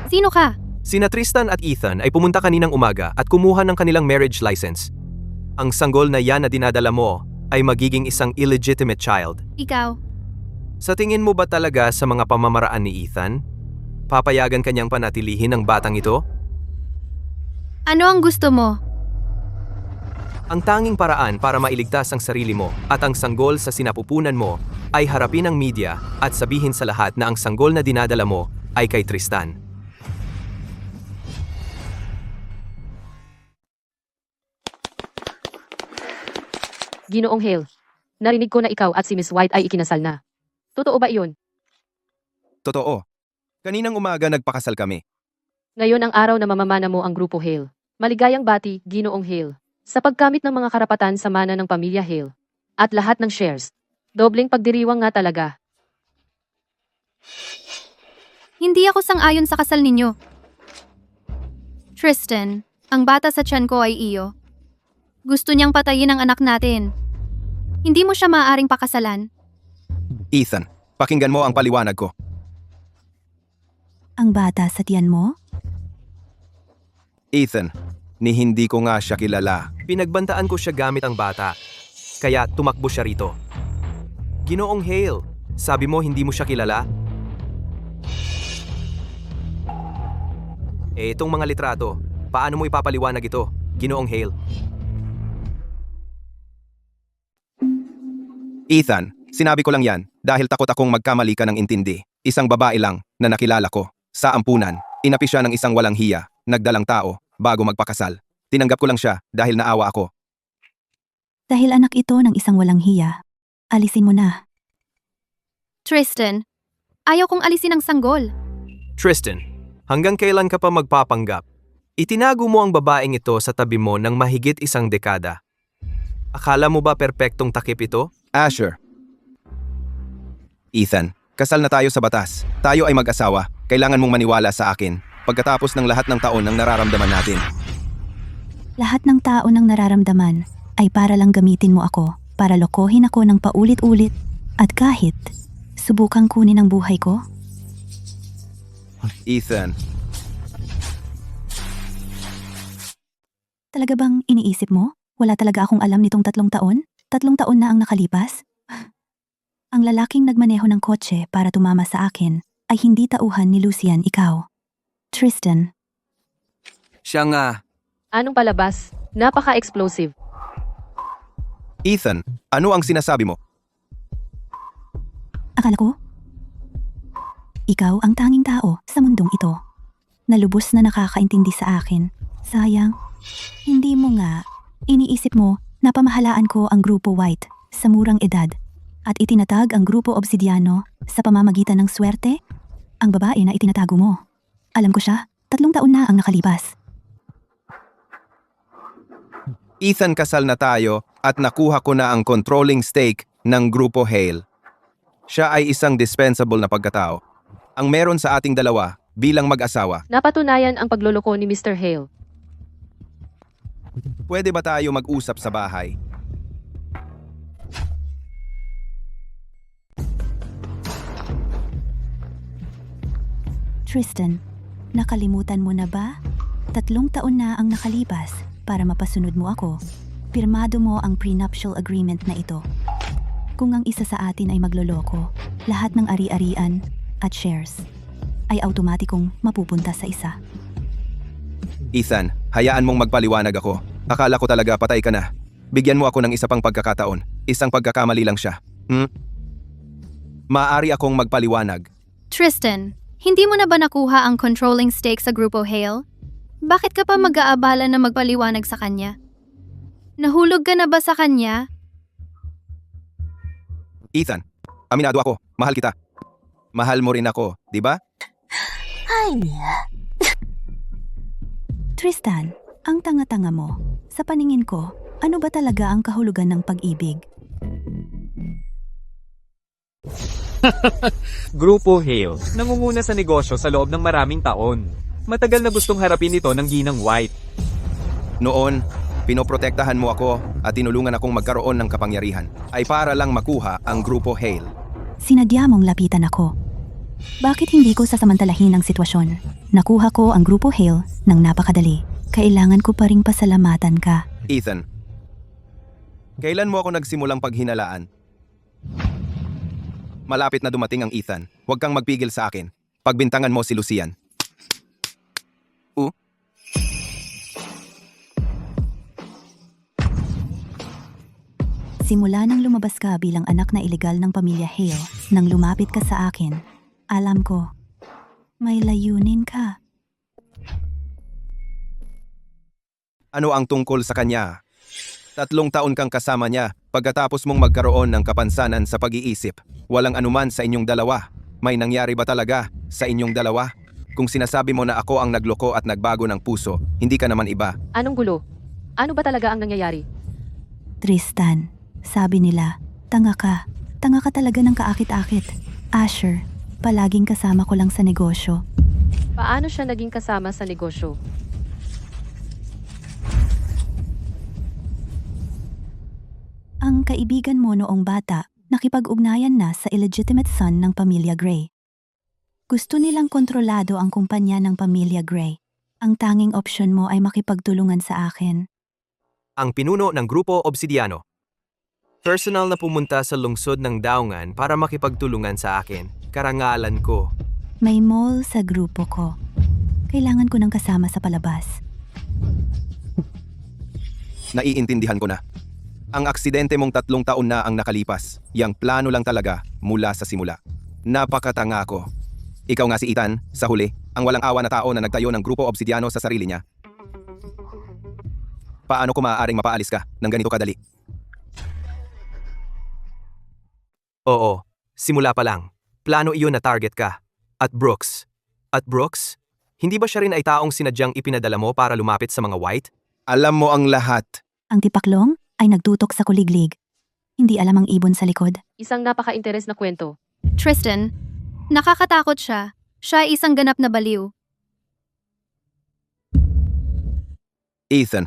Sino ka? Sina Tristan at Ethan ay pumunta kaninang umaga at kumuha ng kanilang marriage license. Ang sanggol na yan na dinadala mo ay magiging isang illegitimate child. Ikaw. Sa tingin mo ba talaga sa mga pamamaraan ni Ethan? Papayagan kanyang panatilihin ang batang ito? Ano ang gusto mo? Ang tanging paraan para mailigtas ang sarili mo at ang sanggol sa sinapupunan mo ay harapin ang media at sabihin sa lahat na ang sanggol na dinadala mo ay kay Tristan. Ginoong Hale, narinig ko na ikaw at si Miss White ay ikinasal na. Totoo ba iyon? Totoo. Kaninang umaga nagpakasal kami. Ngayon ang araw na mamamana mo ang Grupo Hale. Maligayang bati, Ginoong Hale. Sa pagkamit ng mga karapatan sa mana ng pamilya Hale. At lahat ng shares. Dobleng pagdiriwang nga talaga. Hindi ako sang-ayon sa kasal ninyo. Tristan, ang bata sa tiyan ko ay iyo. Gusto niyang patayin ang anak natin. Hindi mo siya maaaring pakasalan. Ethan, pakinggan mo ang paliwanag ko. Ang bata sa tiyan mo? Ethan, ni hindi ko nga siya kilala. Pinagbantaan ko siya gamit ang bata. Kaya tumakbo siya rito. Ginoong Hale, sabi mo hindi mo siya kilala? Itong mga litrato, paano mo ipapaliwanag ito, Ginoong Hale? Ethan, sinabi ko lang yan dahil takot akong magkamali ka ng intindi. Isang babae lang na nakilala ko. Sa ampunan, inapi siya ng isang walang hiya, nagdalang tao, bago magpakasal. Tinanggap ko lang siya dahil naawa ako. Dahil anak ito ng isang walang hiya, alisin mo na. Tristan, ayaw kong alisin ang sanggol. Tristan, hanggang kailan ka pa magpapanggap? Itinago mo ang babaeng ito sa tabi mo ng mahigit isang dekada. Akala mo ba perpektong takip ito? Asher. Ethan, kasal na tayo sa batas. Tayo ay mag-asawa. Kailangan mong maniwala sa akin. Pagkatapos ng lahat ng taon ng nararamdaman natin. Lahat ng tao ng nararamdaman ay para lang gamitin mo ako, para lokohin ako ng paulit-ulit, at kahit subukang kunin ang buhay ko. Ethan, Talaga bang iniisip mo? Wala talaga akong alam nitong 3 taon? 3 taon na ang nakalipas? Ang lalaking nagmaneho ng kotse para tumama sa akin ay hindi tauhan ni Lucian, ikaw. Tristan, Siya nga. Anong palabas? Napaka-explosive. Ethan, ano ang sinasabi mo? akala ko? Ikaw ang tanging tao sa mundong ito. Nalubos na nakakaintindi sa akin. Sayang, hindi mo nga. Iniisip mo na pamahalaan ko ang Grupo White sa murang edad at itinatag ang Grupo Obsidiano sa pamamagitan ng swerte? Ang babae na itinatago mo. Alam ko siya, 3 taon na ang nakalipas. Ethan, kasal na tayo at nakuha ko na ang controlling stake ng Grupo Hale. Siya ay isang dispensable na pagkatao. Ang meron sa ating dalawa bilang mag-asawa. Napatunayan ang pagloloko ni Mr. Hale. Pwede ba tayo mag-usap sa bahay? Tristan, nakalimutan mo na ba? 3 taon na ang nakalipas para mapasunod mo ako. Pirmado mo ang prenuptial agreement na ito. Kung ang isa sa atin ay magloloko, lahat ng ari-arian at shares ay automatikong mapupunta sa isa. Ethan, hayaan mong magpaliwanag ako. Akala ko talaga patay ka na. Bigyan mo ako ng isa pang pagkakataon. Isang pagkakamali lang siya. Maaari akong magpaliwanag. Tristan, hindi mo na ba nakuha ang controlling stake sa Grupo Hale? Bakit ka pa mag-aabala na magpaliwanag sa kanya? Nahulog ka na ba sa kanya? Ethan, aminado ako. Mahal kita. Mahal mo rin ako, di ba? Tristan, ang tanga-tanga mo. Sa paningin ko, ano ba talaga ang kahulugan ng pag-ibig? Grupo Hale, nangunguna sa negosyo sa loob ng maraming taon. Matagal na gustong harapin ito ng Ginang White. Noon, pinoprotektahan mo ako at tinulungan akong magkaroon ng kapangyarihan ay para lang makuha ang Grupo Hale. Sinadya mong lapitan ako. Bakit hindi ko sasamantalahin ang sitwasyon? Nakuha ko ang Grupo Hale ng napakadali. Kailangan ko pa ring pasalamatan ka. Ethan, kailan mo ako nagsimulang paghinalaan? Malapit na dumating ang Ethan. Huwag kang magpigil sa akin. Pagbintangan mo si Lucian. Simula nang lumabas ka bilang anak na ilegal ng pamilya Hale, nang lumapit ka sa akin, alam ko, may layunin ka. Ano ang tungkol sa kanya? 3 taon kang kasama niya pagkatapos mong magkaroon ng kapansanan sa pag-iisip. Walang anuman sa inyong dalawa. May nangyari ba talaga sa inyong dalawa? Kung sinasabi mo na ako ang nagloko at nagbago ng puso, hindi ka naman iba. Anong gulo? Ano ba talaga ang nangyayari? Tristan, sabi nila, tanga ka. Tanga ka talaga ng kaakit-akit. Asher, palaging kasama ko lang sa negosyo. Paano siya naging kasama sa negosyo? Ang kaibigan mo noong bata, nakipag-ugnayan na sa illegitimate son ng pamilya Gray. Gusto nilang kontrolado ang kumpanya ng pamilya Gray. Ang tanging opsyon mo ay makipagtulungan sa akin. Ang pinuno ng Grupo Obsidiano. Personal na pumunta sa lungsod ng Daungan para makipagtulungan sa akin. Karangalan ko. May mall sa grupo ko. Kailangan ko ng kasama sa palabas. Naiintindihan ko na. Ang aksidente mong 3 taon na ang nakalipas. Yang plano lang talaga mula sa simula. Napakatanga ko. Ikaw nga si Ethan, sa huli, ang walang awa na tao na nagtayo ng Grupo Obsidiano sa sarili niya. Paano ko maaaring mapaalis ka ng ganito kadali? Oo, simula pa lang. Plano iyon na target ka. At Brooks? Hindi ba siya rin ay taong sinadyang ipinadala mo para lumapit sa mga White? Alam mo ang lahat. Ang tipaklong ay nagtutok sa kuliglig. Hindi alam ang ibon sa likod. Isang napaka-interes na kwento. Tristan, nakakatakot siya. Siya ay isang ganap na baliw. Ethan,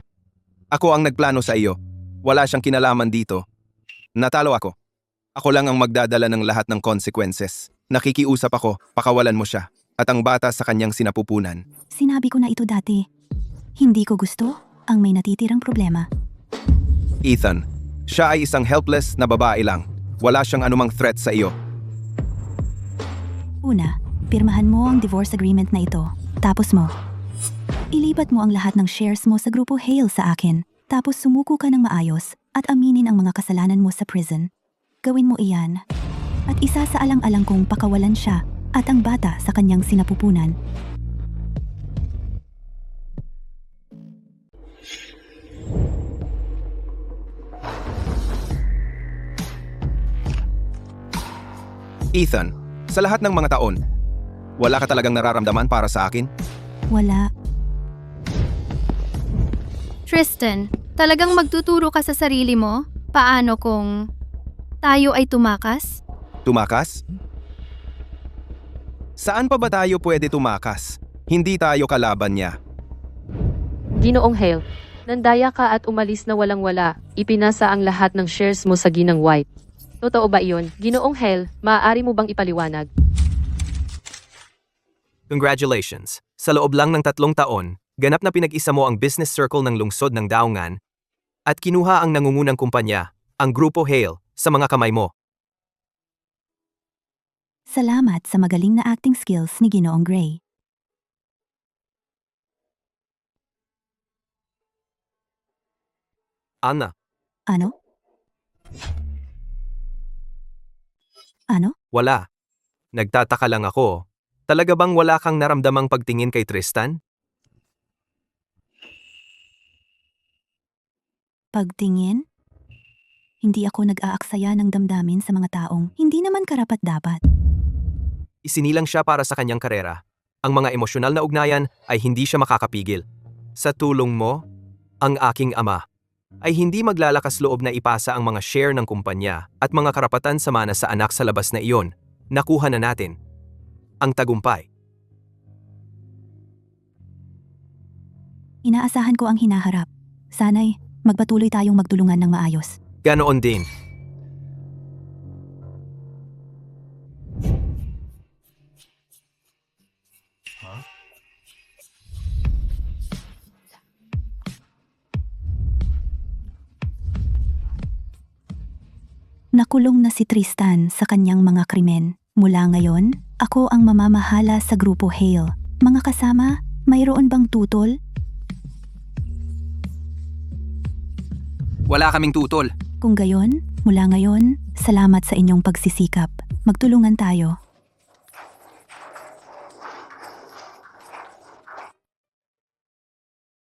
ako ang nagplano sa iyo. Wala siyang kinalaman dito. Natalo ako. Ako lang ang magdadala ng lahat ng consequences. Nakikiusap ako, pakawalan mo siya. At ang bata sa kanyang sinapupunan. Sinabi ko na ito dati. Hindi ko gusto ang may natitirang problema. Ethan, siya ay isang helpless na babae lang. Wala siyang anumang threat sa iyo. Una, pirmahan mo ang divorce agreement na ito. Tapos ilipat mo ang lahat ng shares mo sa grupo Hale sa akin. Tapos sumuko ka ng maayos at aminin ang mga kasalanan mo sa prison. Gawin mo iyan. At isa sa alang-alang kong pakawalan siya at ang bata sa kanyang sinapupunan. Ethan, sa lahat ng mga taon, wala ka talagang nararamdaman para sa akin? Wala. Tristan, talagang magtuturo ka sa sarili mo? Paano kung tayo ay tumakas? Tumakas? Saan pa ba tayo pwede tumakas? Hindi tayo kalaban niya. Ginoong Hale, nandaya ka at umalis na walang-wala. Ipinasa ang lahat ng shares mo sa Ginang White. Totoo ba iyon? Ginoong Hale, maaari mo bang ipaliwanag? Congratulations! Sa loob lang ng 3 taon, ganap na pinag-isa mo ang business circle ng lungsod ng Daungan at kinuha ang nangungunang kumpanya, ang Grupo Hale, sa mga kamay mo. Salamat sa magaling na acting skills ni Ginoong Gray. Anna, Ano? Ano? wala. Nagtataka lang ako. Talaga bang wala kang naramdamang pagtingin kay Tristan? Pagtingin? Hindi ako nag-aaksaya ng damdamin sa mga taong hindi naman karapat-dapat. Isinilang siya para sa kanyang karera. Ang mga emosyonal na ugnayan ay hindi siya makakapigil. Sa tulong mo, ang aking ama ay hindi maglalakas loob na ipasa ang mga share ng kumpanya at mga karapatan sa mana sa anak sa labas na iyon. Nakuha na natin ang tagumpay. Inaasahan ko ang hinaharap. Sana'y magpatuloy tayong magtulungan ng maayos. Ganoon din. Nakulong na si Tristan sa kanyang mga krimen. Mula ngayon, ako ang mamamahala sa Grupo Hale. Mga kasama, mayroon bang tutol? Wala kaming tutol. Kung gayon, mula ngayon, salamat sa inyong pagsisikap. Magtulungan tayo.